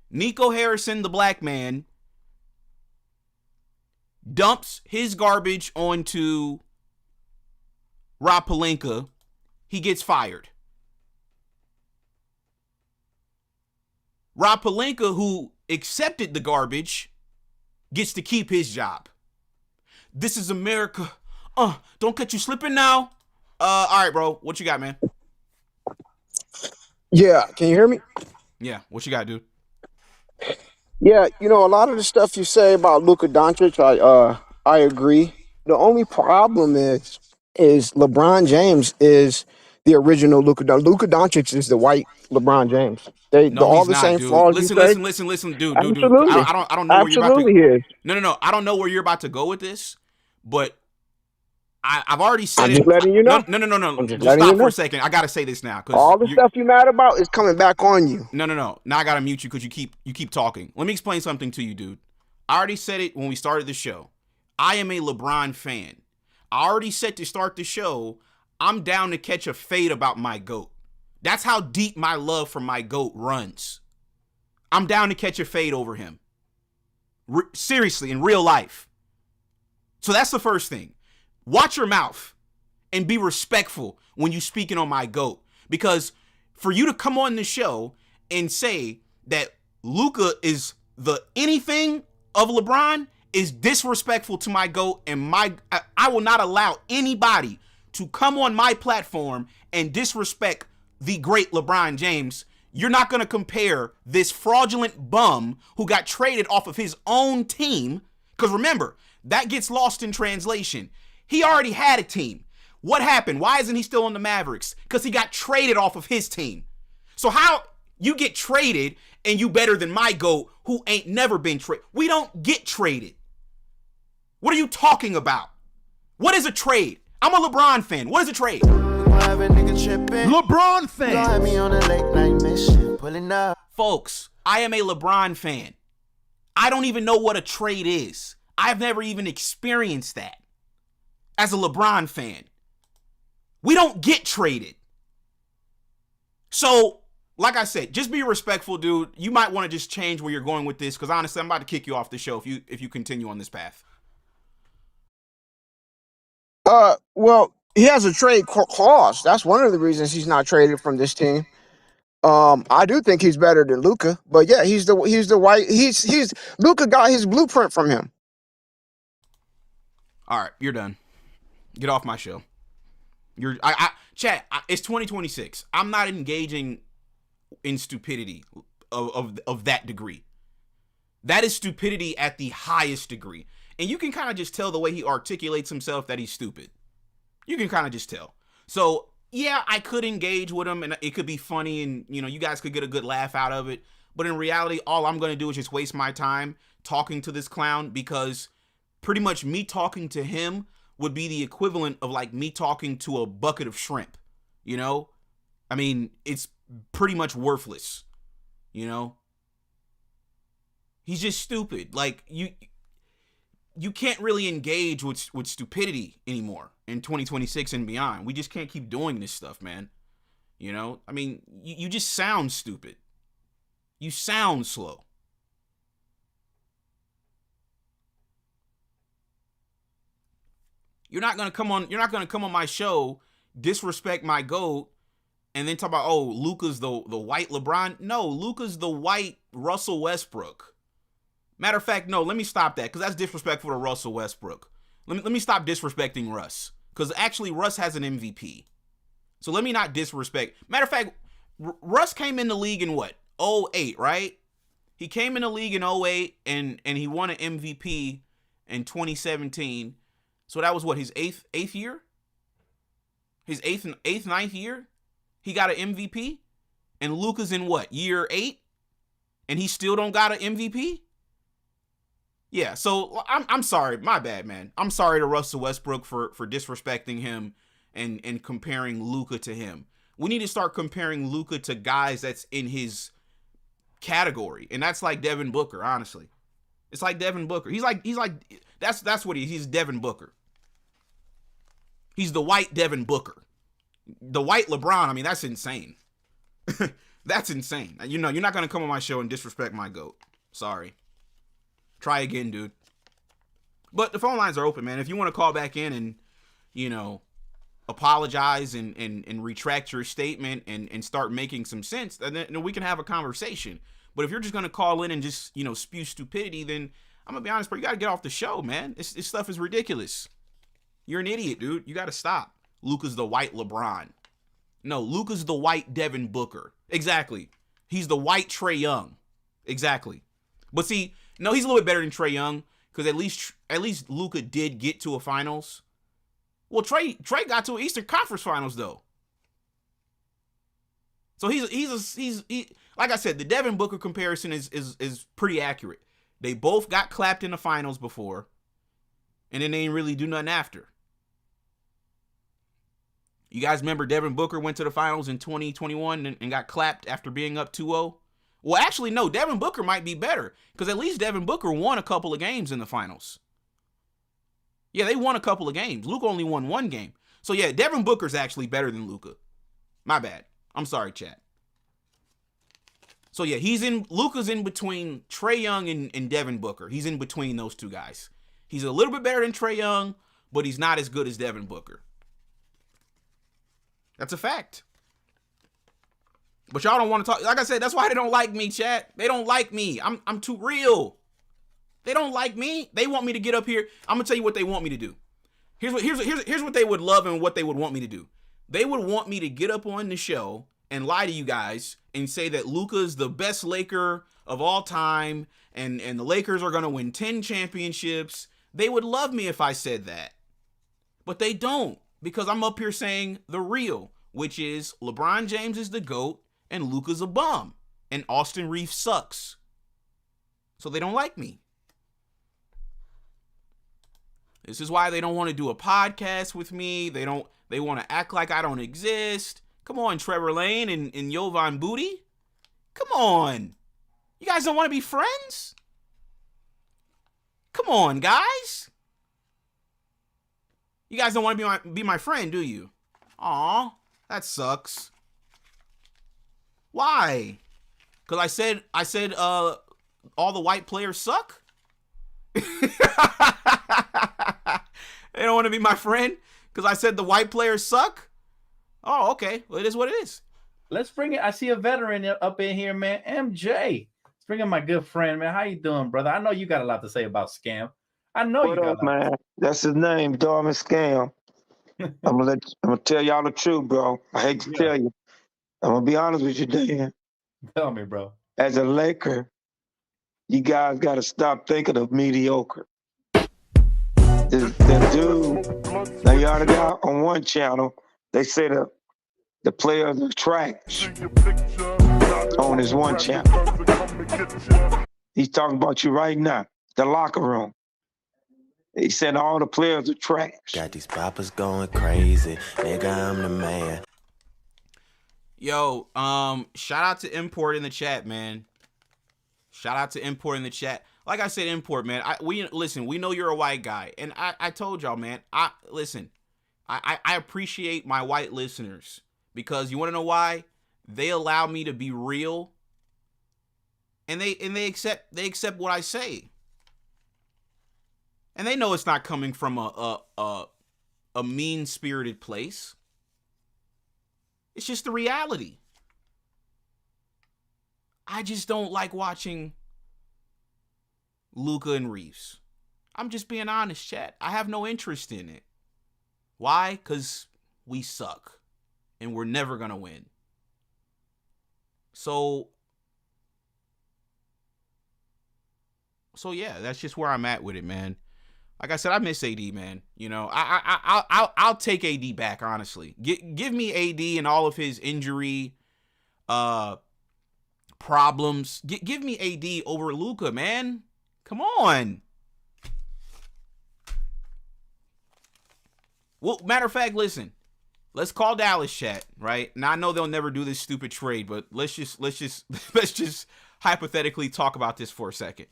Nico Harrison, the black man, dumps his garbage onto Rob Pelinka. He gets fired. Rob Pelinka, who accepted the garbage, gets to keep his job. This is America. Don't catch you slipping now. All right, bro. What you got, man? Yeah, can you hear me? Yeah, what you got, dude? Yeah, you know, a lot of the stuff you say about Luka Doncic, I agree. The only problem is LeBron James is the original Luka Doncic. Luka Doncic is the white LeBron James. All the same flaws. Listen, dude. Absolutely. I don't know where you're about to. Absolutely is. No. I don't know where you're about to go with this, but I've already said I'm just letting you know. No. Just stop for a second. I gotta say this now, all the stuff you're mad about is coming back on you. No. Now I gotta mute you because you keep talking. Let me explain something to you, dude. I already said it when we started the show. I am a LeBron fan. I already said to start the show, I'm down to catch a fade about my GOAT. That's how deep my love for my GOAT runs. I'm down to catch a fade over him. Seriously, in real life. So that's the first thing. Watch your mouth and be respectful when you're speaking on my GOAT. Because for you to come on the show and say that Luka is the anything of LeBron is disrespectful to my GOAT, and I will not allow anybody to come on my platform and disrespect the great LeBron James. you're not going to compare this fraudulent bum who got traded off of his own team. Because remember, that gets lost in translation. He already had a team. What happened? Why isn't he still on the Mavericks? Because he got traded off of his team. So how you get traded and you better than my GOAT who ain't never been traded? We don't get traded. What are you talking about? What is a trade? I'm a LeBron fan. What is a trade? LeBron fan. Folks, I am a LeBron fan. I don't even know what a trade is. I've never even experienced that as a LeBron fan. We don't get traded. So, like I said, just be respectful, dude. You might want to just change where you're going with this, because honestly, I'm about to kick you off the show if you continue on this path. Well, he has a trade clause. That's one of the reasons he's not traded from this team. I do think he's better than Luka, but yeah, he's the white. He's Luka got his blueprint from him. All right, you're done. Get off my show. Chat. It's 2026. I'm not engaging in stupidity of that degree. That is stupidity at the highest degree. And you can kind of just tell the way he articulates himself that he's stupid. You can kind of just tell. So, yeah, I could engage with him and it could be funny and, you guys could get a good laugh out of it. But in reality, all I'm going to do is just waste my time talking to this clown, because pretty much me talking to him would be the equivalent of like me talking to a bucket of shrimp. I mean, it's pretty much worthless. He's just stupid. Like, you can't really engage with stupidity anymore in 2026 and beyond. We just can't keep doing this stuff, man. I mean, you just sound stupid. You sound slow. You're not gonna come on my show, disrespect my GOAT, and then talk about, oh, Luka's the white LeBron. No, Luka's the white Russell Westbrook. Matter of fact, no, let me stop that, because that's disrespectful to Russell Westbrook. Let me stop disrespecting Russ, because actually Russ has an MVP. So let me not disrespect. Matter of fact, Russ came in the league in what? 2008, right? He came in the league in 2008 and he won an MVP in 2017. So that was what, his eighth year? His ninth year? He got an MVP? And Luka's in what, year 8? And he still don't got an MVP? Yeah, so I'm sorry. My bad, man. I'm sorry to Russell Westbrook for disrespecting him and comparing Luka to him. We need to start comparing Luka to guys that's in his category. And that's like Devin Booker, honestly. It's like Devin Booker. He's like that's what he's Devin Booker. He's the white Devin Booker. The white LeBron, I mean, that's insane. That's insane. You're not going to come on my show and disrespect my GOAT. Sorry. Try again, dude. But the phone lines are open, man. If you want to call back in and, apologize and retract your statement and start making some sense, then we can have a conversation. But if you're just going to call in and just, spew stupidity, then I'm going to be honest, bro, you got to get off the show, man. This stuff is ridiculous. You're an idiot, dude. You got to stop. Luka's the white LeBron. No, Luka's the white Devin Booker. Exactly. He's the white Trae Young. Exactly. But see, no, he's a little bit better than Trae Young, because at least Luka did get to a finals. Well, Trae got to an Eastern Conference Finals though. So he's like I said, the Devin Booker comparison is pretty accurate. They both got clapped in the finals before, and then they didn't really do nothing after. You guys remember Devin Booker went to the finals in 2021 and got clapped after being up 2-0? Well, actually, no, Devin Booker might be better, because at least Devin Booker won a couple of games in the finals. Yeah, they won a couple of games. Luka only won one game. So, yeah, Devin Booker's actually better than Luka. My bad. I'm sorry, chat. So, yeah, Luka's in between Trae Young and Devin Booker. He's in between those two guys. He's a little bit better than Trae Young, but he's not as good as Devin Booker. That's a fact. But y'all don't want to talk. Like I said, that's why they don't like me, chat. They don't like me. I'm too real. They don't like me. They want me to get up here. I'm gonna tell you what they want me to do. Here's what they would love and what they would want me to do. They would want me to get up on the show and lie to you guys and say that Luka's the best Laker of all time and the Lakers are going to win 10 championships, they would love me if I said that. But they don't, because I'm up here saying the real, which is LeBron James is the GOAT and Luka's a bum and Austin Reeves sucks. So they don't like me. This is why they don't want to do a podcast with me. They want to act like I don't exist. Come on, Trevor Lane and Jovan Booty. Come on. You guys don't want to be friends? Come on, guys. You guys don't want to be my friend, do you? Aw, that sucks. Why? Because I said all the white players suck? They don't want to be my friend because I said the white players suck? Oh, okay. Well, it is what it is. Let's bring it. I see a veteran up in here, man. MJ. Let's bring in my good friend, man. How you doing, brother? I know you got a lot to say about Scam. I know What you got up, man? That's his name, Dorman Scam. I'm gonna tell y'all the truth, bro. I hate to tell you. I'm gonna be honest with you, Dan. Tell me, bro. As a Laker, you guys got to stop thinking of mediocre. The dude, now y'all got on one channel, they say the players are trash on his one channel. He's talking about you right now, the locker room. He said all the players are trash. Got these poppers going crazy. Nigga, I'm the man. Yo, shout out to Import in the chat, man. Shout out to Import in the chat. Like I said, Import, man. We know you're a white guy. And I told y'all, man, I appreciate my white listeners because you want to know why? They allow me to be real. And they accept what I say. And they know it's not coming from a mean-spirited place. It's just the reality. I just don't like watching Luka and Reeves. I'm just being honest, chat. I have no interest in it. Why? Because we suck. And we're never going to win. So yeah, that's just where I'm at with it, man. Like I said, I miss AD, man. You know, I'll take AD back, honestly. Give me AD and all of his injury problems. Give me AD over Luka, man. Come on. Well, matter of fact, listen. Let's call Dallas, chat, right? Now I know they'll never do this stupid trade, but let's just hypothetically talk about this for a second.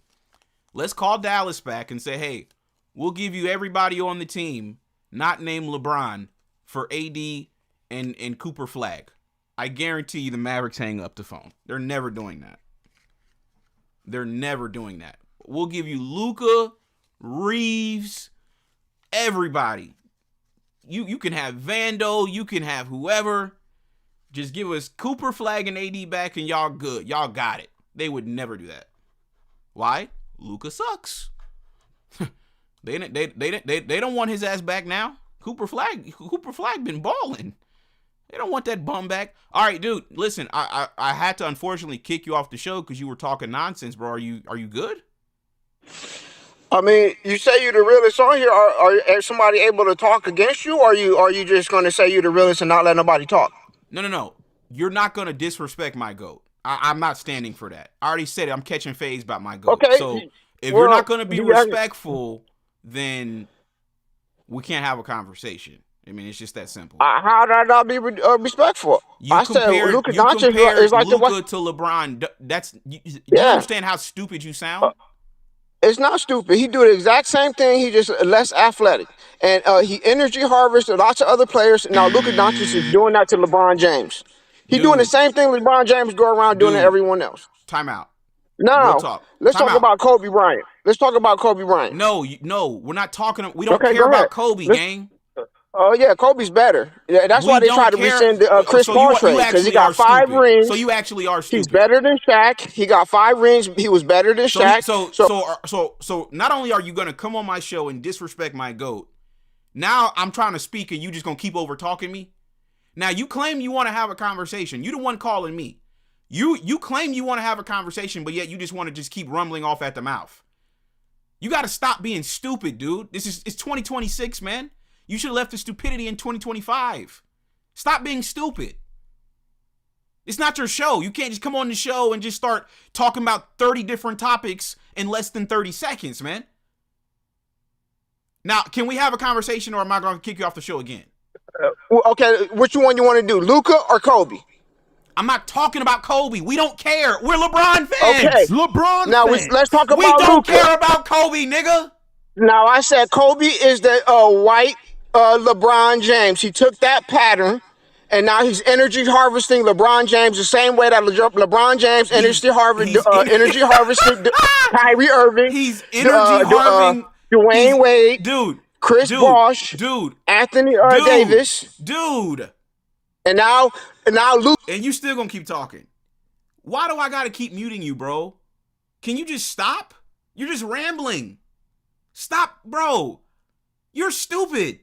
Let's call Dallas back and say, hey, we'll give you everybody on the team, not named LeBron, for AD and Cooper Flag. I guarantee you the Mavericks hang up the phone. They're never doing that. They're never doing that. We'll give you Luka, Reeves, everybody. You can have Vando, you can have whoever. Just give us Cooper Flag and AD back and y'all good. Y'all got it. They would never do that. Why? Luka sucks. They don't want his ass back now. Cooper Flag been balling. They don't want that bum back. All right, dude. Listen, I had to unfortunately kick you off the show because you were talking nonsense, bro. Are you good? I mean, you say you're the realest on here. Are somebody able to talk against you, or are you just going to say you're the realest and not let nobody talk? No. You're not going to disrespect my GOAT. I'm not standing for that. I already said it. I'm catching phase about my GOAT. Okay. So if you're not going to be respectful, then we can't have a conversation. I mean, it's just that simple. How did I not be respectful? I said Luka Doncic is like Luka to LeBron. You understand how stupid you sound? It's not stupid. He do the exact same thing. He just less athletic, and he energy harvests lots of other players. Now Luka Doncic is doing that to LeBron James. He's doing the same thing LeBron James go around doing to everyone else. Time out. No, let's talk about Kobe Bryant. Let's talk about Kobe Bryant. No, we're not talking. We don't care about Kobe, gang. Oh yeah, Kobe's better. Yeah, that's why they tried to rescind Chris Paul trade because he got 5 rings. So you actually are stupid. He's better than Shaq. He got 5 rings. He was better than Shaq. So not only are you gonna come on my show and disrespect my GOAT, now I'm trying to speak and you just gonna keep over talking me. Now, you claim you want to have a conversation. You the one calling me. You claim you want to have a conversation, but yet you just want to just keep rumbling off at the mouth. You got to stop being stupid, dude. It's 2026, man. You should have left the stupidity in 2025. Stop being stupid. It's not your show. You can't just come on the show and just start talking about 30 different topics in less than 30 seconds, man. Now, can we have a conversation, or am I going to kick you off the show again? Okay, which one you want to do, Luka or Kobe? I'm not talking about Kobe. We don't care. We're LeBron fans. Okay, LeBron now fans. let's talk about We don't Luka. care about Kobe, nigga. Now I said Kobe is the white LeBron James. He took that pattern, and now he's energy harvesting LeBron James the same way that LeBron James energy harvested Kyrie Irving. He's energy harvesting Dwayne Wade, dude. Chris Bosh, Anthony Davis, dude. And now Luke. And you still gonna keep talking. Why do I gotta keep muting you, bro? Can you just stop? You're just rambling. Stop, bro. You're stupid.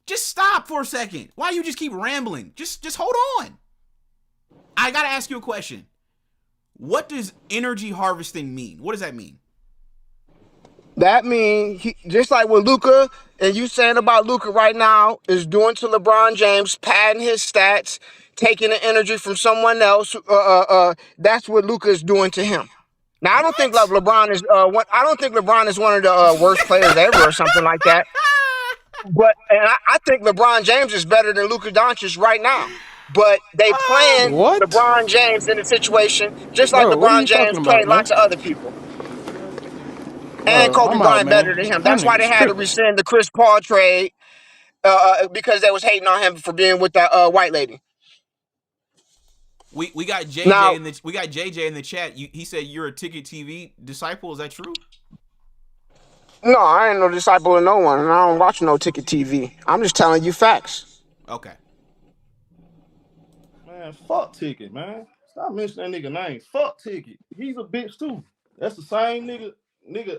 Just stop for a second. Why you just keep rambling? Just hold on. I gotta ask you a question. What does energy harvesting mean? What does that mean? That means just like what Luka and you saying about Luka right now is doing to LeBron James, padding his stats, taking the energy from someone else. That's what Luka is doing to him. Now I don't think LeBron is I don't think LeBron is one of the worst players ever or something like that. But I think LeBron James is better than Luka Doncic right now. But they playing LeBron James in a situation just like LeBron James played lots of other people. And Kobe Bryant better than him. That's why they had to rescind the Chris Paul trade because they was hating on him for being with that white lady. We got JJ we got JJ in the chat. He said you're a Ticket TV disciple. Is that true? No, I ain't no disciple of no one, and I don't watch no Ticket TV. I'm just telling you facts. Okay. Man, fuck Ticket, man. Stop mentioning that nigga name. Fuck Ticket. He's a bitch too. That's the same nigga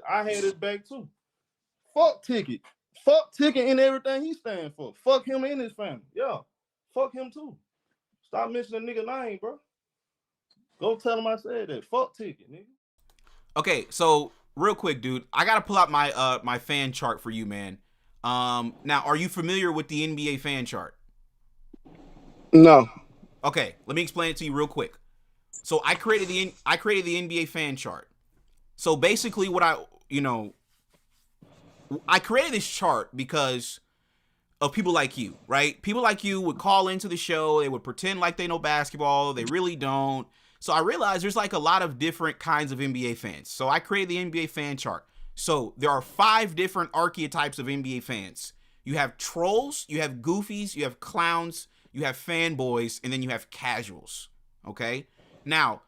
I had his back too. Fuck Ticket. Fuck Ticket and everything he stand for. Fuck him and his family. Yeah. Fuck him too. Stop mentioning nigga name, bro. Go tell him I said that. Fuck Ticket, nigga. Okay, so real quick, dude, I gotta pull out my my fan chart for you, man. Now, are you familiar with the NBA fan chart? No. Okay, let me explain it to you real quick. So I created the NBA fan chart. So basically, what I created this chart because of people like you, right? People like you would call into the show. They would pretend like they know basketball. They really don't. So I realized there's like a lot of different kinds of NBA fans. So I created the NBA fan chart. So there are 5 different archetypes of NBA fans. You have trolls, you have goofies, you have clowns, you have fanboys, and then you have casuals. Okay? Now,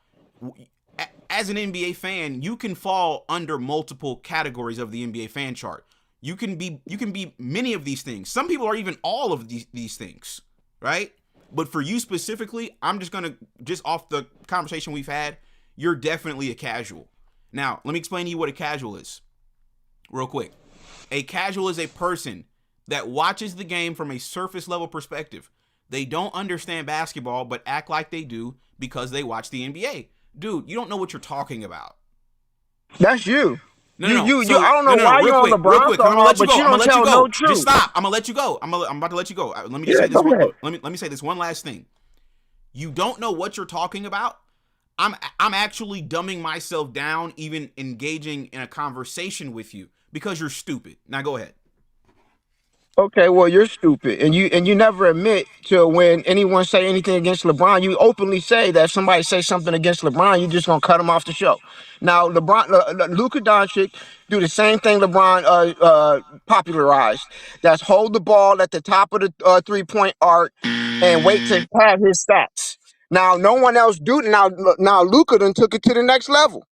as an NBA fan, you can fall under multiple categories of the NBA fan chart. You can be many of these things. Some people are even all of these things, right? But for you specifically, I'm just off the conversation we've had, you're definitely a casual. Now, let me explain to you what a casual is real quick. A casual is a person that watches the game from a surface level perspective. They don't understand basketball, but act like they do because they watch the NBA. Dude, you don't know what you're talking about. That's you. No. I don't know why you're on LeBron so hard, but you don't tell no truth. Just stop. I'm gonna let you go. I'm about to let you go. Let me just say this. Let me say this one last thing. You don't know what you're talking about. I'm actually dumbing myself down, even engaging in a conversation with you because you're stupid. Now go ahead. Okay, well, you're stupid, and you never admit to when anyone say anything against LeBron. You openly say that if somebody say something against LeBron, you just gonna cut him off the show. Now, Luka Doncic do the same thing LeBron popularized. That's hold the ball at the top of the 3-point arc and wait to have his stats. Now, no one else do it. Now Luka done took it to the next level.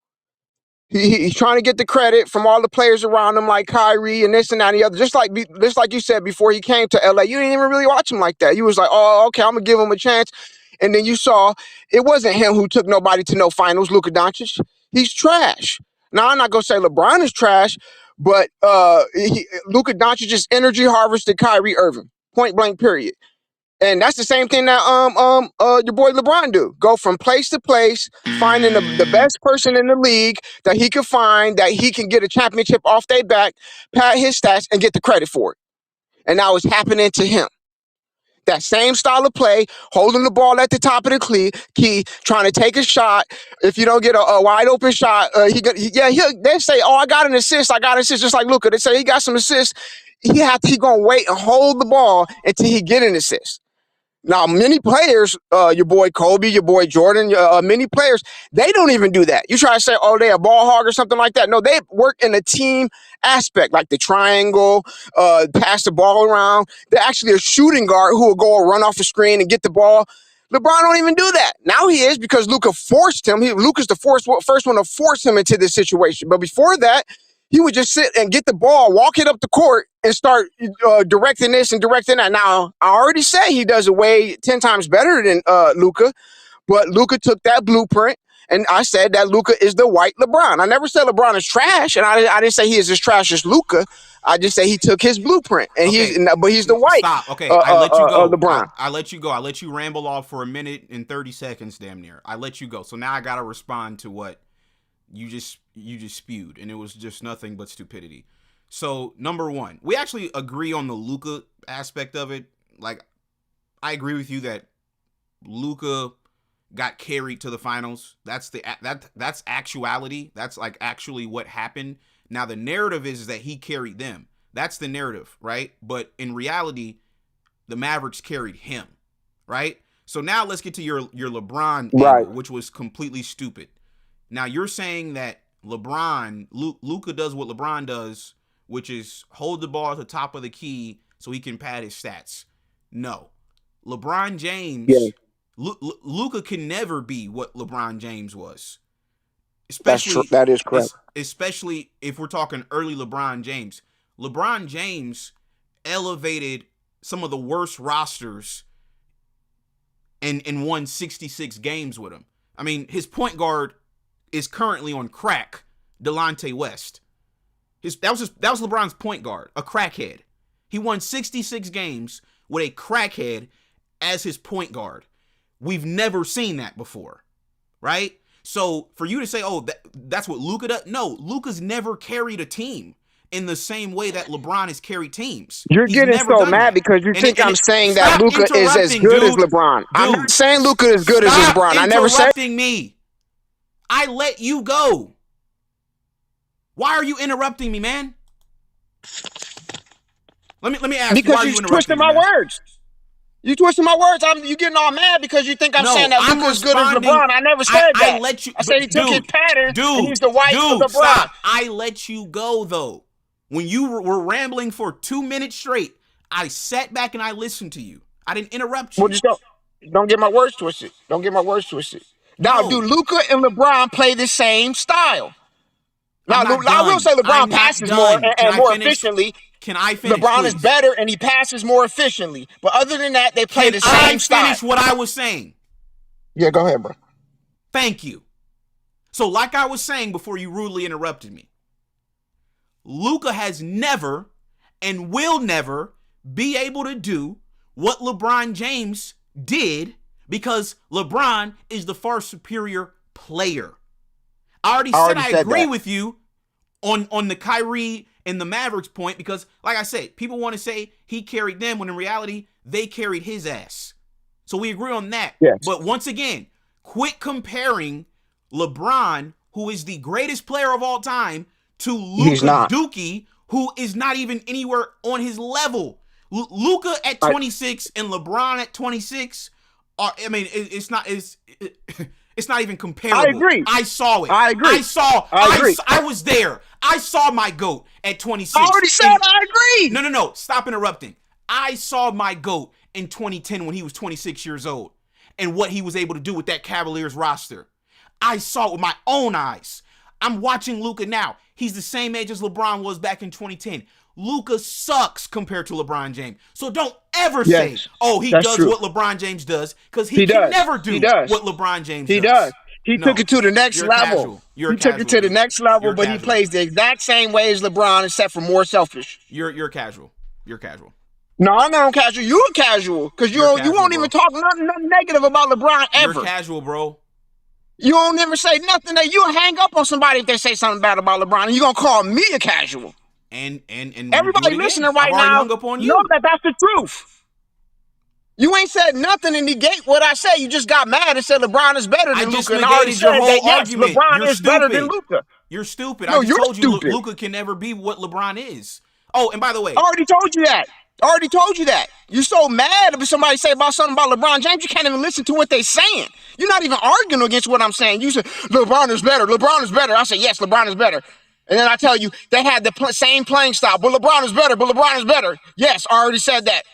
He's trying to get the credit from all the players around him, like Kyrie and this and that and the other. Just like you said before he came to LA, you didn't even really watch him like that. You was like, oh, okay, I'm gonna give him a chance. And then you saw it wasn't him who took nobody to no finals. Luka Doncic, he's trash. Now I'm not gonna say LeBron is trash, but Luka Doncic just energy harvested Kyrie Irving. Point blank. Period. And that's the same thing that your boy LeBron do. Go from place to place, finding the best person in the league that he can find, that he can get a championship off their back, pat his stats, and get the credit for it. And now it's happening to him. That same style of play, holding the ball at the top of the key, trying to take a shot. If you don't get a wide open shot, they say, "Oh, I got an assist. I got an assist." Just like Luka, they say he got some assists. He gonna wait and hold the ball until he get an assist. Now, many players, your boy Kobe, your boy Jordan, many players, they don't even do that. You try to say, oh, they a ball hog or something like that. No, they work in a team aspect, like the triangle, pass the ball around. They're actually a shooting guard who will go run off the screen and get the ball. LeBron don't even do that. Now he is, because Luka forced him. Luka's the first one to force him into this situation. But before that, he would just sit and get the ball, walk it up the court, and start directing this and directing that. Now, I already say he does it way 10 times better than Luka, but Luka took that blueprint, and I said that Luka is the white LeBron. I never said LeBron is trash, and I didn't say he is as trash as Luka. I just say he took his blueprint, and he's the white. Stop. Okay, I let you go. LeBron. I let you go. I let you ramble off for a minute and 30 seconds, damn near. I let you go. So now I gotta respond to what you just spewed, and it was just nothing but stupidity. So number one, we actually agree on the Luka aspect of it. Like, I agree with you that Luka got carried to the finals. That's actuality. That's like actually what happened. Now the narrative is that he carried them. That's the narrative, right? But in reality, the Mavericks carried him, right? So now let's get to your LeBron angle, which was completely stupid. Now you're saying that Luka does what LeBron does, which is hold the ball at the top of the key so he can pad his stats. No. LeBron James, Luka can never be what LeBron James was. Especially, that is correct. Especially if we're talking early LeBron James. LeBron James elevated some of the worst rosters and won 66 games with him. I mean, his point guard is currently on crack, Delonte West. That was LeBron's point guard, a crackhead. He won 66 games with a crackhead as his point guard. We've never seen that before, right? So for you to say, oh, that's what Luka does? No, Luka's never carried a team in the same way that LeBron has carried teams. You're getting so mad because you think I'm saying that Luka is as good as LeBron. I'm not saying Luka is good as LeBron. I never said. Interrupting me. I let you go. Why are you interrupting me, man? Let me ask you. Because you're twisting my words. You twisting my words. You getting all mad because you think I'm saying that Luka is good as LeBron. I never said that. I said he took his pattern and he's the white of LeBron. Stop. I let you go, though. When you were rambling for 2 minutes straight, I sat back and I listened to you. I didn't interrupt you. Well, just don't get my words twisted. Don't get my words twisted. Now, do Luka and LeBron play the same style? Now, I will say LeBron passes more and more efficiently. Can I finish? LeBron is better and he passes more efficiently. But other than that, they play the same style. Can I finish what I was saying? Yeah, go ahead, bro. Thank you. So like I was saying before you rudely interrupted me, Luka has never and will never be able to do what LeBron James did because LeBron is the far superior player. I already said I agree with you on the Kyrie and the Mavericks point because, like I said, people want to say he carried them when in reality, they carried his ass. So we agree on that. Yes. But once again, quit comparing LeBron, who is the greatest player of all time, to Luka Dookie, who is not even anywhere on his level. Luka at 26 and LeBron at 26 are, I mean, it's not even comparable. I agree. I saw it. I agree. I was there. I saw my GOAT at 26. I already said I agree. No. Stop interrupting. I saw my GOAT in 2010 when he was 26 years old and what he was able to do with that Cavaliers roster. I saw it with my own eyes. I'm watching Luka now. He's the same age as LeBron was back in 2010. Luka sucks compared to LeBron James. So don't ever say, oh, he does what LeBron James does, because he can never do what LeBron James does. He does. He took it to the next level. He took it to the next level, but he plays the exact same way as LeBron, except for more selfish. You're casual. You're casual. No, I'm not on casual. You a casual because you won't even talk nothing negative about LeBron ever. You're casual, bro. You won't never say nothing that you'll hang up on somebody if they say something bad about LeBron, and you gonna call me a casual. And everybody listening right now know that that's the truth. You ain't said nothing to negate what I say. You just got mad and said LeBron is better than Luka. And I already said that yes, LeBron is better than Luka. You're stupid. No, I just told you stupid. Luka can never be what LeBron is. Oh, and by the way, I already told you that. You're so mad if somebody say about something about LeBron James, you can't even listen to what they're saying. You're not even arguing against what I'm saying. You said LeBron is better. LeBron is better. I said yes, LeBron is better. And then I tell you they had the same playing style, but LeBron is better. But LeBron is better. Yes, I already said that.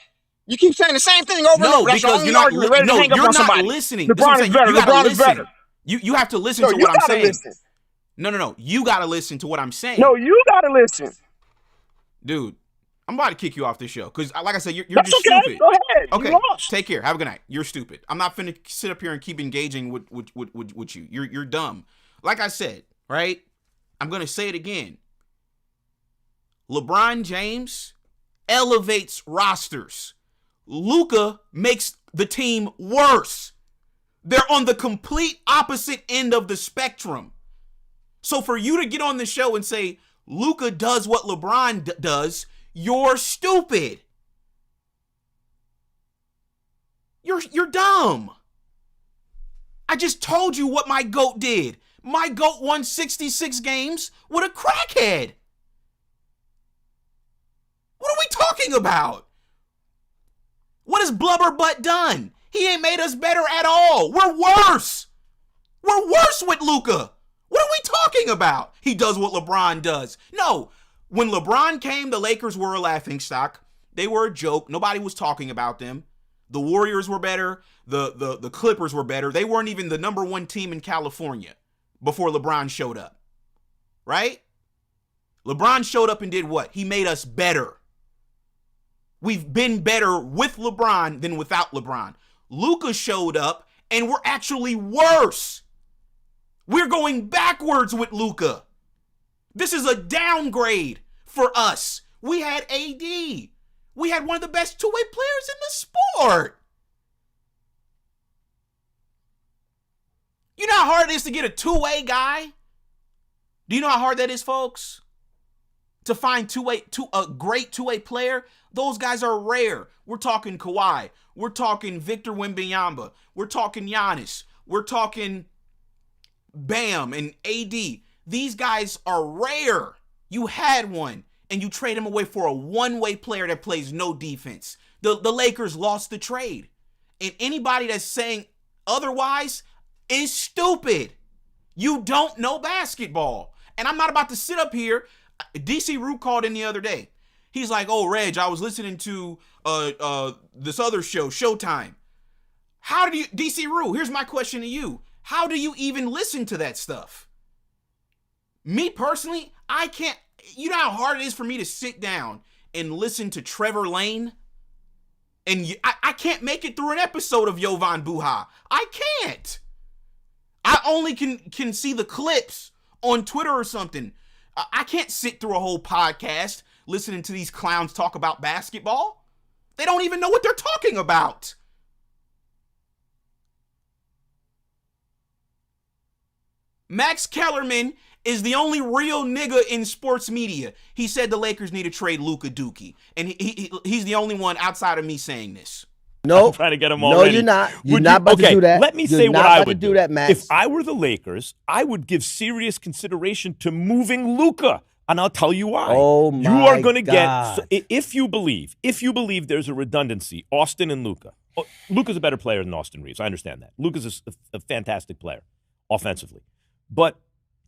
You keep saying the same thing over and over. That's because you're not listening. LeBron is better. LeBron is better. You have to listen to what I'm saying. Listen. No. You got to listen to what I'm saying. No, you got to listen. Dude, I'm about to kick you off this show because, like I said, you're That's just okay. stupid. Go ahead. Okay, You lost. take care. Have a good night. You're stupid. I'm not finna sit up here and keep engaging with you. You're dumb. Like I said, right? I'm gonna say it again. LeBron James elevates rosters. Luka makes the team worse. They're on the complete opposite end of the spectrum. So for you to get on the show and say Luka does what LeBron does, you're stupid. You're dumb. I just told you what my GOAT did. My GOAT won 66 games with a crackhead. What are we talking about? What has Blubberbutt done? He ain't made us better at all. We're worse. We're worse with Luka. What are we talking about? He does what LeBron does. No, when LeBron came, the Lakers were a laughingstock. They were a joke. Nobody was talking about them. The Warriors were better. The Clippers were better. They weren't even the number one team in California before LeBron showed up. Right? LeBron showed up and did what? He made us better. We've been better with LeBron than without LeBron. Luka showed up and we're actually worse. We're going backwards with Luka. This is a downgrade for us. We had AD. We had one of the best two-way players in the sport. You know how hard it is to get a two-way guy? Do you know how hard that is, folks? To find a great two-way player? Those guys are rare. We're talking Kawhi. We're talking Victor Wembanyama. We're talking Giannis. We're talking Bam and AD. These guys are rare. You had one, and you trade him away for a one-way player that plays no defense. The Lakers lost the trade. And anybody that's saying otherwise is stupid. You don't know basketball. And I'm not about to sit up here. DC Root called in the other day. He's like, oh, Reg, I was listening to this other show, Showtime. How do you, DC Root, here's my question to you. How do you even listen to that stuff? Me personally, I can't. You know how hard it is for me to sit down and listen to Trevor Lane? And I can't make it through an episode of Jovan Buha. I can't. I only can see the clips on Twitter or something. I can't sit through a whole podcast listening to these clowns talk about basketball. They don't even know what they're talking about. Max Kellerman is the only real nigga in sports media. He said the Lakers need to trade Luka Doncic, and he's the only one outside of me saying this. No, I'm trying to get him already. No, you're not. You're not about to do that. Let me You're say what not I about would to do that, Max. If I were the Lakers, I would give serious consideration to moving Luka, and I'll tell you why. Oh my You are going to God. get if you believe there's a redundancy, Austin and Luka. Luka's a better player than Austin Reeves. I understand that. Luka's a fantastic player offensively, but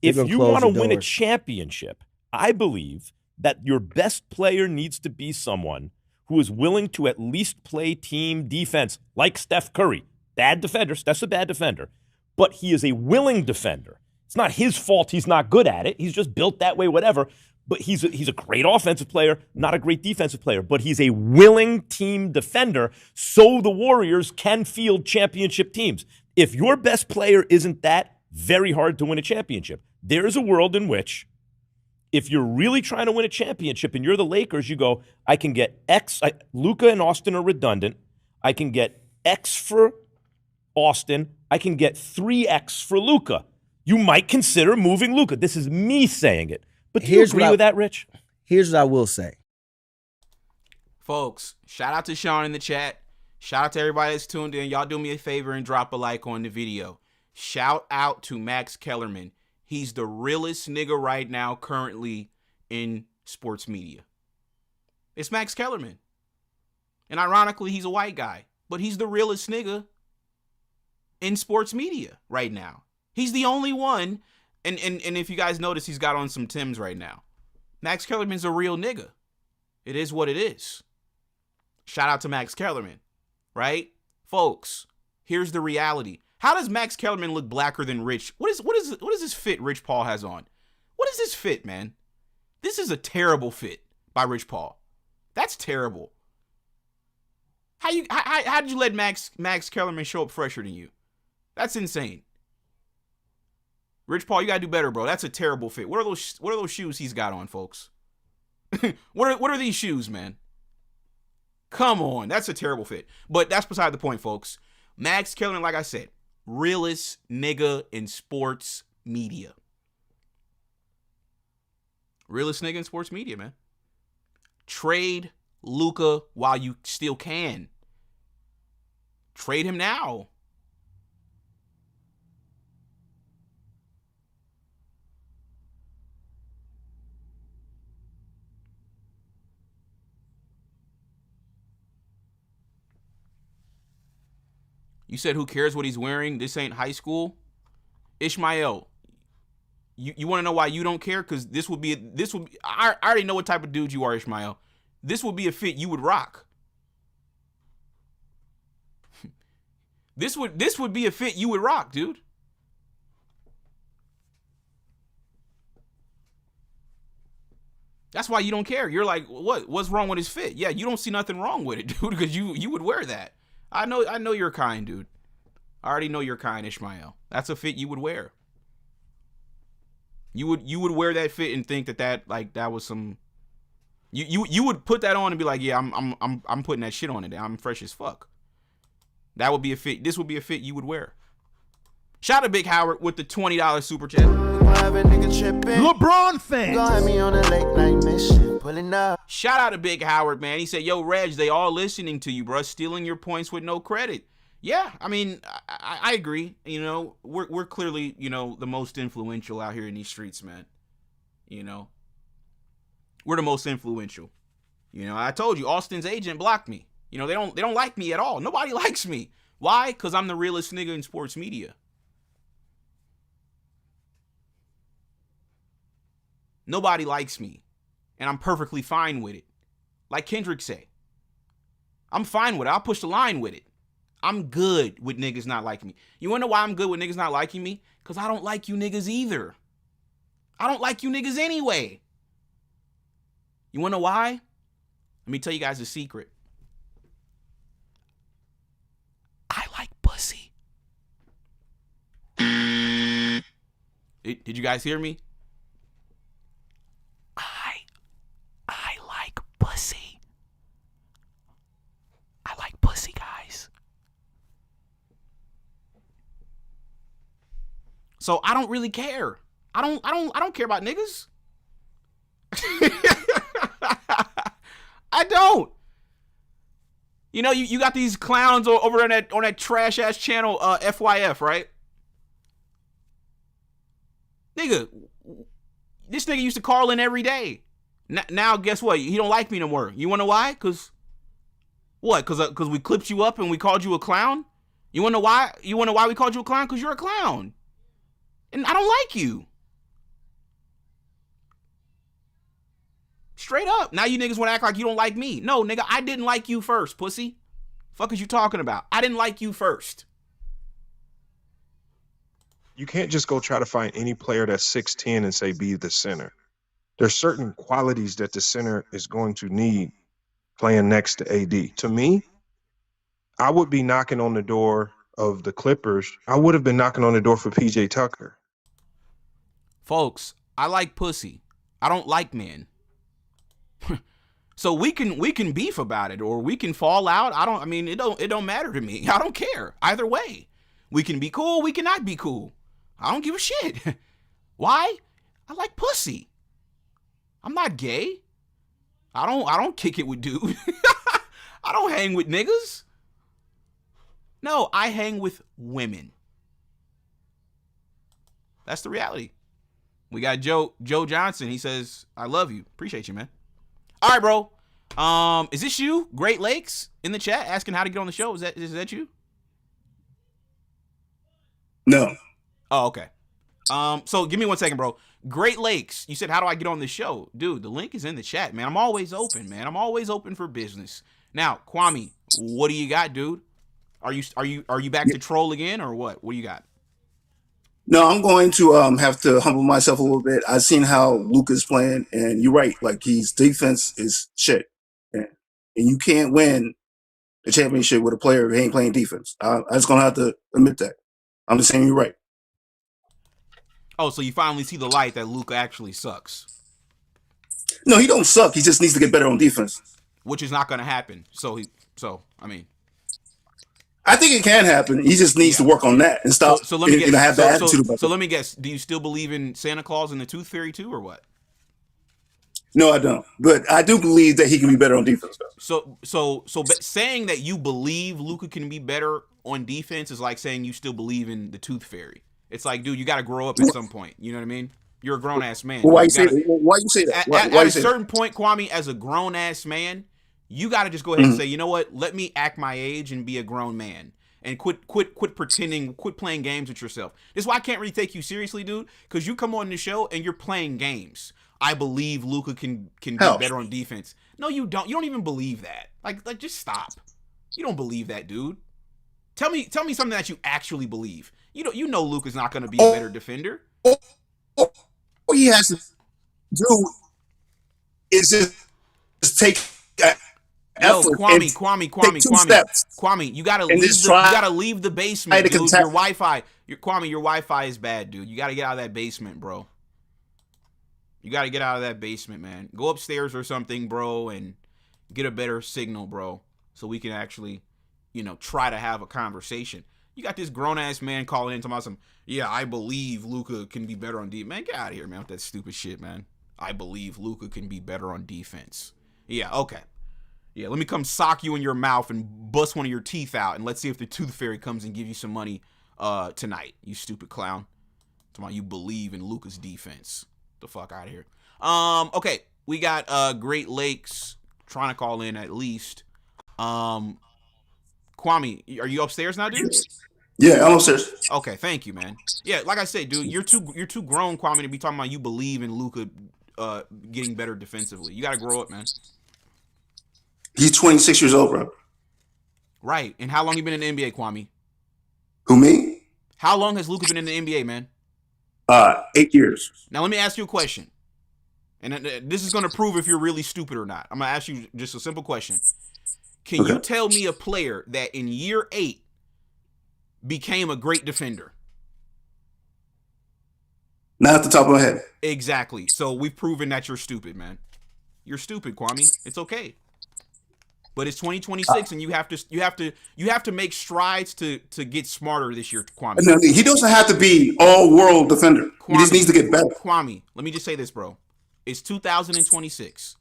if you want to win a championship, I believe that your best player needs to be someone who is willing to at least play team defense, like Steph Curry. Bad defender. Steph's a bad defender. But he is a willing defender. It's not his fault he's not good at it. He's just built that way, whatever. But he's a great offensive player, not a great defensive player. But he's a willing team defender so the Warriors can field championship teams. If your best player isn't that, very hard to win a championship. There is a world in which If you're really trying to win a championship and you're the Lakers, you go, I can get X. Luka and Austin are redundant. I can get X for Austin. I can get 3X for Luka. You might consider moving Luka. This is me saying it. But do you agree with that, Rich? Here's what I will say. Folks, shout out to Sean in the chat. Shout out to everybody that's tuned in. Y'all do me a favor and drop a like on the video. Shout out to Max Kellerman. He's the realest nigga right now currently in sports media. It's Max Kellerman. And ironically, he's a white guy. But he's the realest nigga in sports media right now. He's the only one. And if you guys notice, he's got on some Timbs right now. Max Kellerman's a real nigga. It is what it is. Shout out to Max Kellerman, right? Folks, here's the reality. How does Max Kellerman look blacker than Rich? What is this fit Rich Paul has on? What is this fit, man? This is a terrible fit by Rich Paul. That's terrible. How did you let Max Kellerman show up fresher than you? That's insane. Rich Paul, you gotta do better, bro. That's a terrible fit. What are those shoes he's got on, folks? What are these shoes, man? Come on, that's a terrible fit. But that's beside the point, folks. Max Kellerman, like I said, realest nigga in sports media. Realest nigga in sports media, man. Trade Luka while you still can. Trade him now. You said, who cares what he's wearing? This ain't high school. Ishmael, you want to know why you don't care? Because I already know what type of dude you are, Ishmael. This would be a fit you would rock. This would be a fit you would rock, dude. That's why you don't care. You're like, what's wrong with his fit? Yeah, you don't see nothing wrong with it, dude, because you would wear that. I know you're kind, dude. I already know you're kind, Ishmael. That's a fit you would wear. You would wear that fit and think that was some. You would put that on and be like, yeah, I'm putting that shit on it. I'm fresh as fuck. That would be a fit. This would be a fit you would wear. Shout out to Big Howard with the $20 super chat. LeBron fans. Shout out to Big Howard, man. He said, yo, Reg, they all listening to you, bro. Stealing your points with no credit. Yeah, I mean, I agree. You know, we're clearly, you know, the most influential out here in these streets, man. You know, we're the most influential. You know, I told you, Austin's agent blocked me. You know, they don't like me at all. Nobody likes me. Why? Because I'm the realest nigga in sports media. Nobody likes me. And I'm perfectly fine with it. Like Kendrick say. I'm fine with it. I'll push the line with it. I'm good with niggas not liking me. You wanna know why I'm good with niggas not liking me? Because I don't like you niggas either. I don't like you niggas anyway. You wanna know why? Let me tell you guys a secret. I like pussy. Did you guys hear me? I like pussy. I like pussy, guys. So I don't really care. I don't care about niggas. I don't. You know, you got these clowns over on that trash ass channel FYF, right? Nigga, this nigga used to call in every day. Now guess what? He don't like me no more. You wanna know why? Cause what? Cause we clipped you up and we called you a clown? You wanna know why? You wanna know why we called you a clown? Cause you're a clown. And I don't like you. Straight up. Now you niggas wanna act like you don't like me. No, nigga, I didn't like you first, pussy. Fuck is you talking about? I didn't like you first. You can't just go try to find any player that's 6'10" and say be the center. There's certain qualities that the center is going to need playing next to AD. To me, I would be knocking on the door of the Clippers. I would have been knocking on the door for PJ Tucker. Folks, I like pussy. I don't like men. So we can beef about it, or we can fall out. It don't matter to me. I don't care. Either way. We can be cool, we cannot be cool. I don't give a shit. Why? I like pussy. I'm not gay. I don't kick it with dudes. I don't hang with niggas. No, I hang with women. That's the reality. We got Joe Johnson. He says, I love you. Appreciate you, man. All right, bro. Is this you, Great Lakes, in the chat asking how to get on the show? Is that you? No. Oh, okay. So give me 1 second, bro. Great Lakes, you said, how do I get on the show? Dude, the link is in the chat, man. I'm always open, man. I'm always open for business. Now, Kwame, what do you got, dude? Are you back to troll again, or what? What do you got? No, I'm going to have to humble myself a little bit. I've seen how Luka's playing, and you're right. Like, his defense is shit, and you can't win a championship with a player who ain't playing defense. I'm just gonna have to admit that. I'm just saying you're right. Oh, so you finally see the light that Luka actually sucks. No, he don't suck. He just needs to get better on defense, which is not going to happen. I think it can happen. He just needs to work on that and stop. So let me guess. Have the attitude about so let me guess. Do you still believe in Santa Claus and the Tooth Fairy too, or what? No, I don't. But I do believe that he can be better on defense, though. So saying that you believe Luka can be better on defense is like saying you still believe in the Tooth Fairy. It's like, dude, you got to grow up at some point. You know what I mean? You're a grown ass man. Well, why you say that? At a certain point, Kwame, as a grown ass man, you got to just go ahead and say, you know what? Let me act my age and be a grown man, and quit pretending, quit playing games with yourself. This is why I can't really take you seriously, dude, because you come on the show and you're playing games. I believe Luka can be better on defense. No, you don't. You don't even believe that. Like just stop. You don't believe that, dude. Tell me something that you actually believe. You know Luka's not going to be a better defender. All he has to do is just take effort. Kwame, you gotta leave the basement, dude. Your Wi-Fi is bad, dude. You gotta get out of that basement, bro. You gotta get out of that basement, man. Go upstairs or something, bro, and get a better signal, bro, so we can actually, try to have a conversation. You got this grown-ass man calling in talking about some, I believe Luka can be better on defense. Man, get out of here, man, with that stupid shit, man. I believe Luka can be better on defense. Yeah, okay. Yeah, let me come sock you in your mouth and bust one of your teeth out, and let's see if the Tooth Fairy comes and give you some money tonight, you stupid clown. Talking about you believe in Luka's defense. The fuck out of here. Okay, we got Great Lakes trying to call in at least. Kwame, are you upstairs now, dude? Yeah, I'm upstairs. Okay, thank you, man. Yeah, like I said, dude, you're too grown, Kwame, to be talking about you believe in Luka getting better defensively. You gotta grow up, man. He's 26 years old, bro. Right. And how long you been in the NBA, Kwame? Who, me? How long has Luka been in the NBA, man? 8 years. Now let me ask you a question, and this is going to prove if you're really stupid or not. I'm going to ask you just a simple question. Can you tell me a player that in year 8 became a great defender? Not at the top of my head. Exactly. So we've proven that you're stupid, man. You're stupid, Kwame. It's okay. But it's 2026, and you have to make strides to get smarter this year, Kwame. No, he doesn't have to be all-world defender. Kwame, he just needs to get better. Kwame, let me just say this, bro. It's 2026.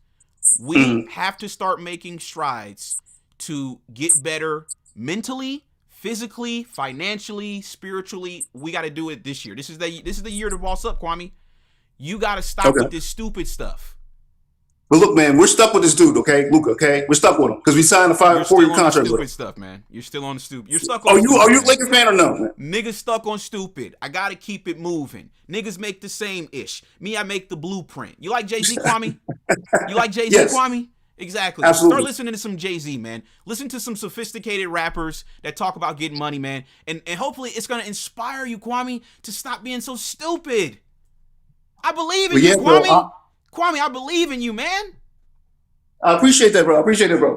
We have to start making strides to get better mentally, physically, financially, spiritually. We got to do it this year. This is the year to boss up, Kwame. You got to stop with this stupid stuff. But look, man, we're stuck with this dude, okay, Luka. Okay, we're stuck with him because we signed a 4-year contract with him. Stupid stuff, man. You're still on the stupid. You're stuck on. Are you a Lakers fan or no? Man? Niggas stuck on stupid. I gotta keep it moving. Niggas make the same ish. Me, I make the blueprint. You like Jay-Z, Kwame? You like Jay-Z, yes. Kwame? Exactly. Absolutely. Start listening to some Jay-Z, man. Listen to some sophisticated rappers that talk about getting money, man. And hopefully it's gonna inspire you, Kwame, to stop being so stupid. I believe in you, Kwame. Kwame, I believe in you, man. I appreciate that, bro.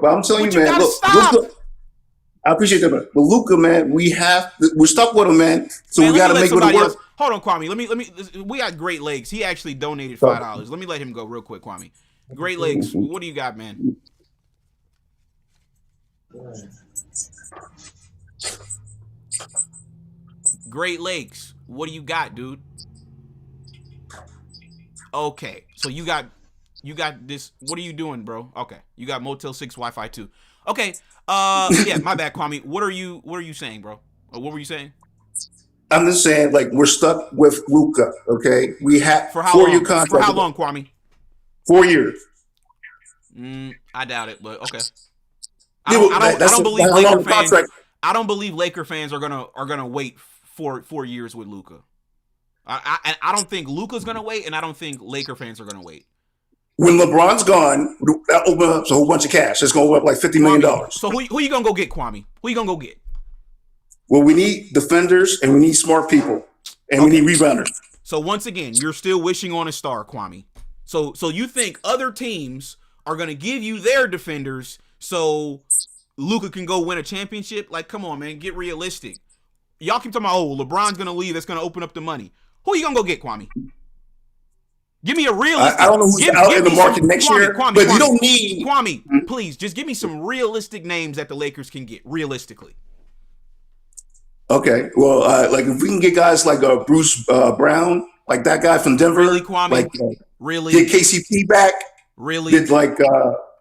But I'm telling you, man, look. I appreciate that, but Luka, man, we're stuck with him, man. So man, we got to make it work. Else. Hold on, Kwame. Let me. We got Great Lakes. He actually donated $5. Let me let him go real quick, Kwame. Great Lakes. What do you got, man? Great Lakes. What do you got, dude? Okay, so you got this. What are you doing, bro? Okay, you got Motel 6 Wi-Fi 2. Okay, yeah, my bad, Kwame. What are you saying, bro? What were you saying? I'm just saying, like, we're stuck with Luka. Okay, we have for how 4-year long? contract. For how long, Kwame? 4 years. I doubt it, but okay. I don't believe Laker fans. I don't believe Laker fans are gonna wait for 4 years with Luka. I don't think Luka's gonna wait, and I don't think Laker fans are gonna wait. When LeBron's gone, that opens up a whole bunch of cash. It's gonna go up like $50 million. So who you gonna go get, Kwame? Who you gonna go get? Well, we need defenders and we need smart people and we need rebounders. So once again, you're still wishing on a star, Kwame. So you think other teams are gonna give you their defenders so Luka can go win a championship? Like, come on, man, get realistic. Y'all keep talking about, oh, LeBron's gonna leave. That's gonna open up the money. Who you gonna go get, Kwame? Give me a realistic. I don't know who's out in the market next year, but you don't need Kwame. Please, just give me some realistic names that the Lakers can get realistically. Okay, well, like if we can get guys like Bruce Brown, like that guy from Denver, really, Kwame, like really get KCP back, really, get like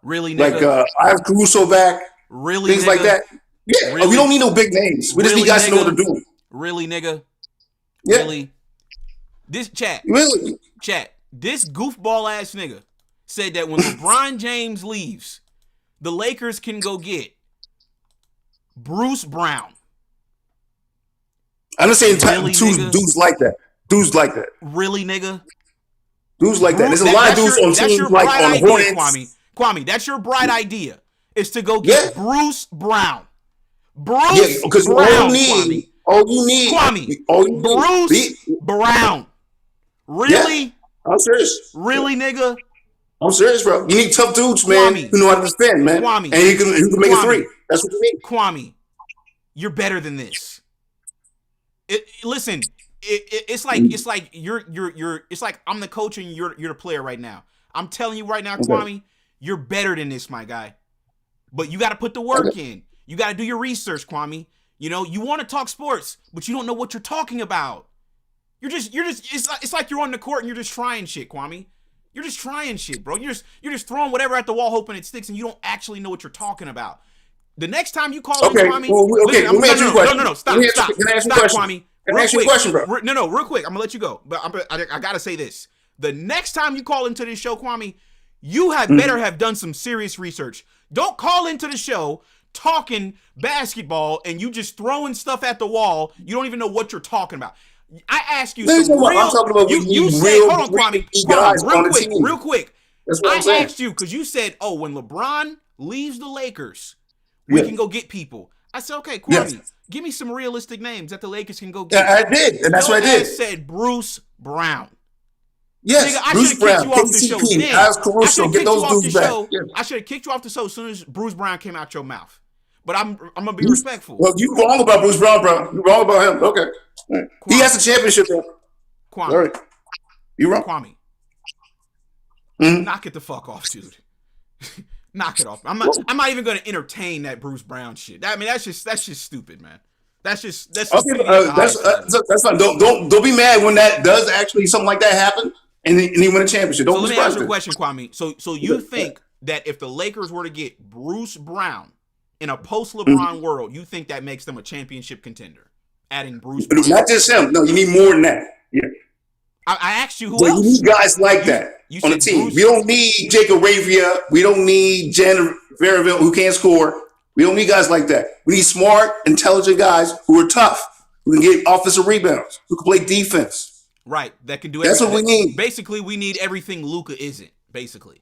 really, like Ivan Caruso back, really, things like that. Yeah, really? We don't need no big names. We just need guys to know what they're doing. Really, nigga. Yeah. Really. This chat. Really? Chat. This goofball ass nigga said that when LeBron James leaves, the Lakers can go get Bruce Brown. I'm not saying really, dudes like that. Dudes like that. Really, nigga? Dudes like that. There's a lot of dudes on teams like on Hornets. Kwame, that's your bright idea. Is to go get Bruce Brown. Bruce Brown. All you need. Kwame. Bruce Brown. Really? Yeah, I'm serious. Really, nigga? I'm serious, bro. You need tough dudes, man, who know how to defend, man. Kwame. And he can make a three. That's what you need. Kwame, you're better than this. Listen, it's like you're it's like I'm the coach and you're the player right now. I'm telling you right now, Kwame, you're better than this, my guy. But you got to put the work in. You got to do your research, Kwame. You know, you want to talk sports, but you don't know what you're talking about. You're just it's like you're on the court and you're just trying shit, Kwame. You're just trying shit, bro. You're just throwing whatever at the wall hoping it sticks and you don't actually know what you're talking about. The next time you call in, Kwame, let me ask you a question. No, stop, Kwame. Can I ask you a question, bro? No, real quick. I'm gonna let you go, but I gotta say this: the next time you call into this show, Kwame, you better have done some serious research. Don't call into the show talking basketball and you just throwing stuff at the wall. You don't even know what you're talking about. I ask you some real. I'm talking about you said, hold on, Kwame, real quick. That's what I'm saying. I asked you because you said, oh, when LeBron leaves the Lakers, we can go get people. I said, okay, Kwame, give me some realistic names that the Lakers can go get. Yeah, I did, and that's what I did. I said Bruce Brown. Yes, nigga, Bruce Brown, KCP, Alex Caruso, get those dudes back. I should have kicked you off the show as soon as Bruce Brown came out your mouth. But I'm gonna be respectful. Well, you wrong about Bruce Brown, bro. You wrong about him. Okay, he has a championship, bro. Kwame, all right, you wrong. Kwame, knock it the fuck off, dude. Knock it off. I'm not even gonna entertain that Bruce Brown shit. I mean, that's just stupid, man. That's okay. That's fine. Don't be mad when that does actually something like that happen and he win a championship. Don't let me ask you a question, Kwame. So you think that if the Lakers were to get Bruce Brown in a post-LeBron world, you think that makes them a championship contender? Adding Bruce Brown. Not just him. No, you need more than that. Yeah. I asked you who else. You need guys like that on the team. We don't need Jacob Ravia. We don't need Jan Verville who can't score. We don't need guys like that. We need smart, intelligent guys who are tough, who can get offensive rebounds, who can play defense. Right. That can do everything. That's what we need. Basically, we need everything Luka isn't, basically.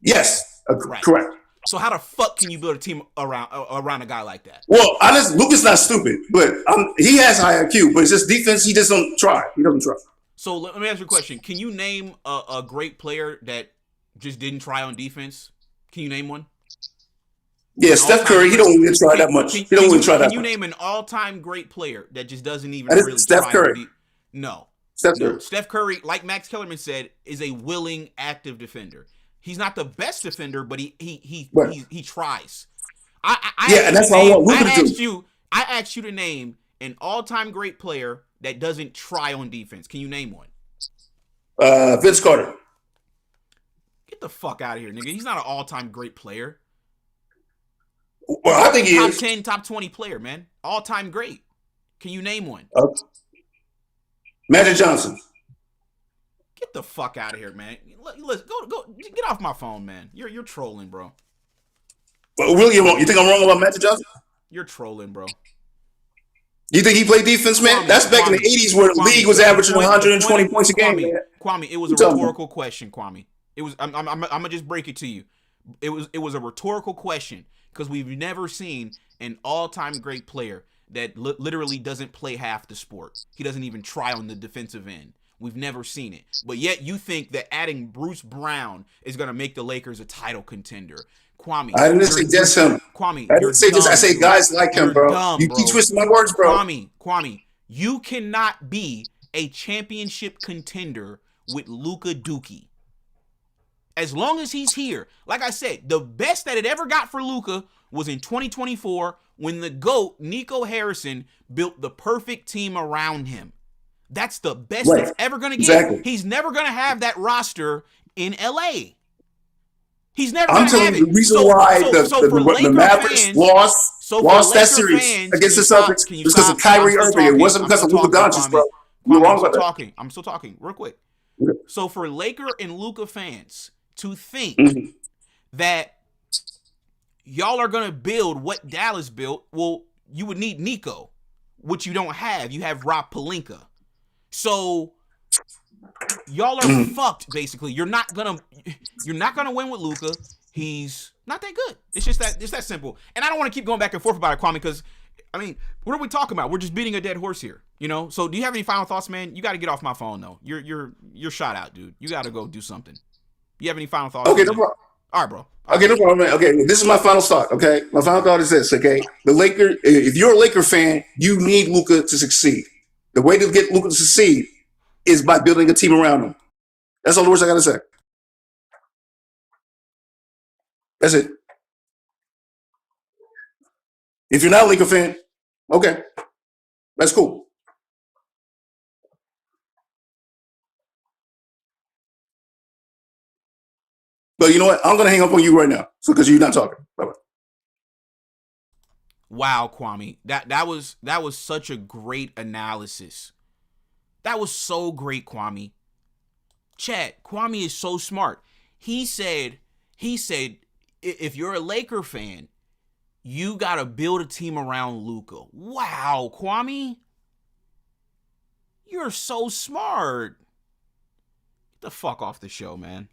Yes. Correct. So how the fuck can you build a team around a guy like that? Well, honestly, Luka's not stupid, but he has high IQ, but it's just defense. He just don't try. He doesn't try. So let me ask you a question. Can you name a great player that just didn't try on defense? Can you name one? Yeah, Steph Curry, he don't even try that much. He don't even try that much. Can you name an all-time great player that just doesn't even That is really Steph try Curry. No. Steph No. Curry. Steph Curry, like Max Kellerman said, is a willing, active defender. He's not the best defender, but he tries. And that's what I want Luka to do. I asked you to name an all-time great player that doesn't try on defense. Can you name one? Vince Carter. Get the fuck out of here, nigga. He's not an all-time great player. Well, I think he top is. 10, top 20 player, man. All-time great. Can you name one? Magic Johnson. Get the fuck out of here, man. Let's go. Get off my phone, man. You're trolling, bro. But really, you think I'm wrong about Magic Johnson? You're trolling, bro. You think he played defense, man? That's back in the 80s where the league was averaging 120 points a game, man. Kwame, it was a rhetorical question, Kwame. It was. I'm gonna just break it to you. It was a rhetorical question because we've never seen an all-time great player that literally doesn't play half the sport. He doesn't even try on the defensive end. We've never seen it. But yet you think that adding Bruce Brown is gonna make the Lakers a title contender. Kwame, I didn't suggest him. Kwame, I didn't say this. I say guys like him, bro. You keep twisting my words, bro. Kwame, you cannot be a championship contender with Luka Doncic. As long as he's here, like I said, the best that it ever got for Luka was in 2024 when the GOAT, Nico Harrison, built the perfect team around him. That's the best it's ever going to get. Exactly. He's never going to have that roster in LA. He's never I'm telling you the reason why the Mavericks lost that series against the Celtics was because of Kyrie Irving. It wasn't because of Luka Doncic, bro. You're wrong about that. I'm still talking real quick. So for Laker and Luka fans to think that y'all are going to build what Dallas built, well, you would need Nico, which you don't have. You have Rob Pelinka. So y'all are fucked, basically. You're not gonna win with Luka. He's not that good. It's that simple. And I don't want to keep going back and forth about it, Kwame, because I mean, what are we talking about? We're just beating a dead horse here, you know? So do you have any final thoughts, man? You got to get off my phone though. You're shot out, dude. You got to go do something. You have any final thoughts? Okay, no problem. All right, bro. Okay, no problem, man. Okay, this is my final thought. Okay, my final thought is this. Okay, the Lakers. If you're a Laker fan, you need Luka to succeed. The way to get Luka to succeed is by building a team around him. That's all the words I gotta say. That's it. If you're not a Laker fan, okay, that's cool. But you know what? I'm gonna hang up on you right now because you're not talking. Bye-bye. Wow, Kwame. That was such a great analysis. That was so great, Kwame. Chad, Kwame is so smart. He said, if you're a Laker fan, you got to build a team around Luka. Wow, Kwame. You're so smart. Get the fuck off the show, man.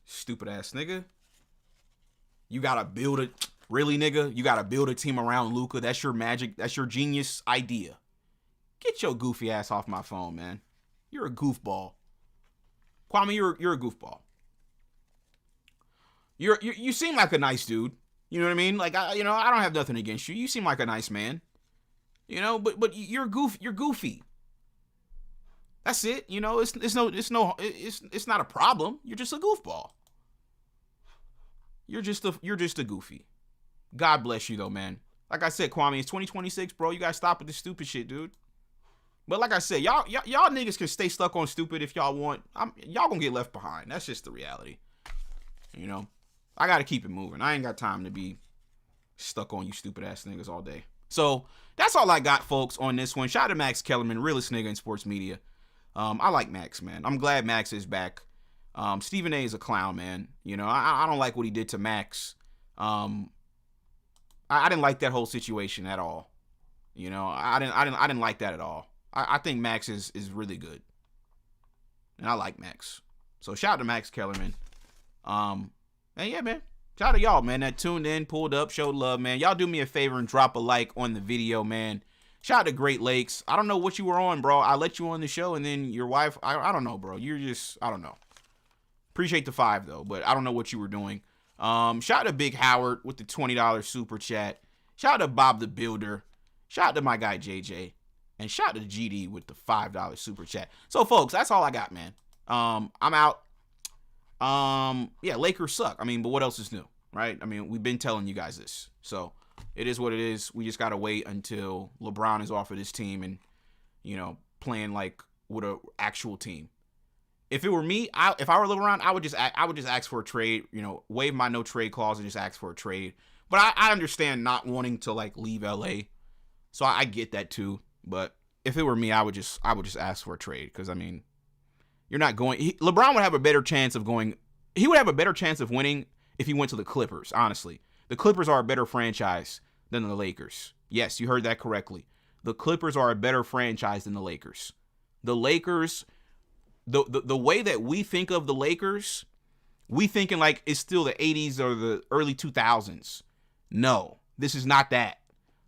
Stupid ass nigga. You got to build it. Really, nigga? You got to build a team around Luka. That's your magic. That's your genius idea. Get your goofy ass off my phone, man. You're a goofball. Kwame, you're a goofball. You seem like a nice dude. You know what I mean? Like I don't have nothing against you. You seem like a nice man. You know, but you're goofy. That's it. You know, it's not a problem. You're just a goofball. You're just a goofy. God bless you though, man. Like I said, Kwame, it's 2026, bro. You gotta stop with this stupid shit, dude. But like I said, y'all niggas can stay stuck on stupid if y'all want. Y'all gonna get left behind. That's just the reality. You know, I gotta keep it moving. I ain't got time to be stuck on you stupid ass niggas all day. So that's all I got, folks, on this one. Shout out to Max Kellerman, realest nigga in sports media. I like Max, man. I'm glad Max is back. Stephen A is a clown, man. You know, I don't like what he did to Max. I didn't like that whole situation at all. You know, I didn't like that at all. I think Max is really good. And I like Max. So shout out to Max Kellerman. And yeah, man. Shout out to y'all, man, that tuned in, pulled up, showed love, man. Y'all do me a favor and drop a like on the video, man. Shout out to Great Lakes. I don't know what you were on, bro. I let you on the show, and then your wife, I don't know, bro. You're just, I don't know. Appreciate the 5, though, but I don't know what you were doing. Shout out to Big Howard with the $20 super chat. Shout out to Bob the Builder. Shout out to my guy JJ. And shout out to GD with the $5 super chat. So, folks, that's all I got, man. I'm out. Yeah, Lakers suck. I mean, but what else is new, right? I mean, we've been telling you guys this. So, it is what it is. We just got to wait until LeBron is off of this team and, you know, playing like with an actual team. If it were me, if I were LeBron, I would just ask for a trade, you know, waive my no trade clause and just ask for a trade. But I understand not wanting to like leave LA. So I get that too. But if it were me, I would just ask for a trade because I mean, you're not going. LeBron would have a better chance of going. He would have a better chance of winning if he went to the Clippers. Honestly, the Clippers are a better franchise than the Lakers. Yes, you heard that correctly. The Clippers are a better franchise than the Lakers. The Lakers, the way that we think of the Lakers, we thinking like it's still the 80s or the early 2000s. No, this is not that.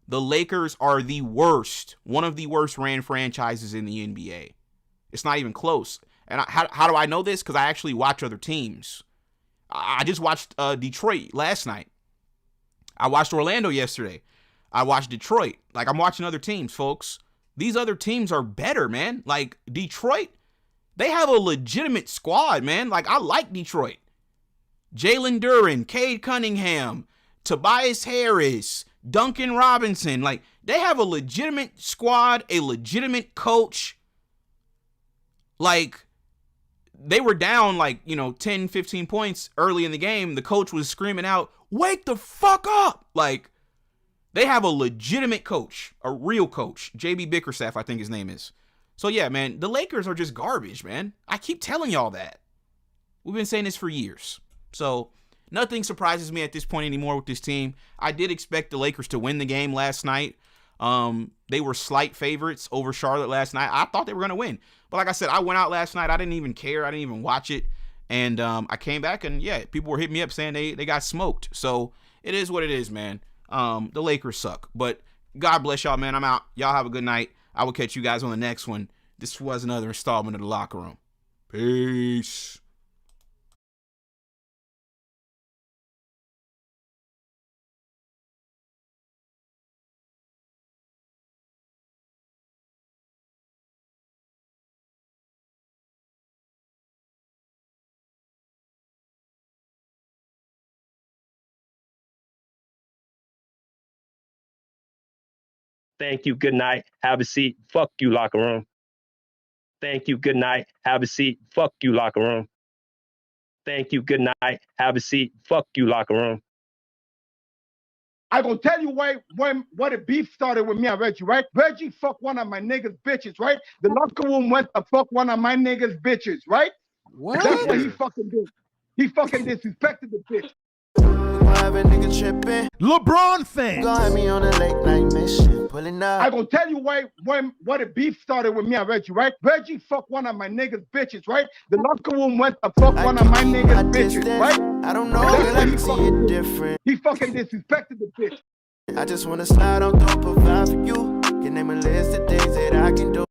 The Lakers are the worst, one of the worst ran franchises in the NBA. It's not even close. And how do I know this? Because I actually watch other teams. I just watched Detroit last night. I watched Orlando yesterday. I watched Detroit. Like, I'm watching other teams, folks. These other teams are better, man. Like, Detroit, they have a legitimate squad, man. Like, I like Detroit. Jalen Duren, Cade Cunningham, Tobias Harris, Duncan Robinson. Like, they have a legitimate squad, a legitimate coach. Like, they were down, like, you know, 10, 15 points early in the game. The coach was screaming out, wake the fuck up. Like, they have a legitimate coach, a real coach. JB Bickerstaff, I think his name is. So, yeah, man, the Lakers are just garbage, man. I keep telling y'all that. We've been saying this for years. So, nothing surprises me at this point anymore with this team. I did expect the Lakers to win the game last night. They were slight favorites over Charlotte last night. I thought they were going to win. But like I said, I went out last night. I didn't even care. I didn't even watch it. And I came back and, yeah, people were hitting me up saying they got smoked. So, it is what it is, man. The Lakers suck. But God bless y'all, man. I'm out. Y'all have a good night. I will catch you guys on the next one. This was another installment of The Locker Room. Peace. Thank you. Good night. Have a seat. Fuck you, locker room. Thank you. Good night. Have a seat. Fuck you, locker room. Thank you. Good night. Have a seat. Fuck you, locker room. I gonna tell you why the beef started with me and Reggie, right? Reggie fucked one of my niggas' bitches, right? The locker room went to fuck one of my niggas' bitches, right? What? That's what he fucking did. He fucking disrespected the bitch. LeBron fans. Gonna have me on a late night mission, pulling up. I gonna tell you why the beef started with me and Reggie, right? Reggie fucked one of my niggas' bitches, right? The locker room went to fuck one of my niggas' bitches, right? I don't know, That's what I see it different. He fucking disrespected the bitch. I just wanna slide on top, provide for you. Can name a list of things that I can do.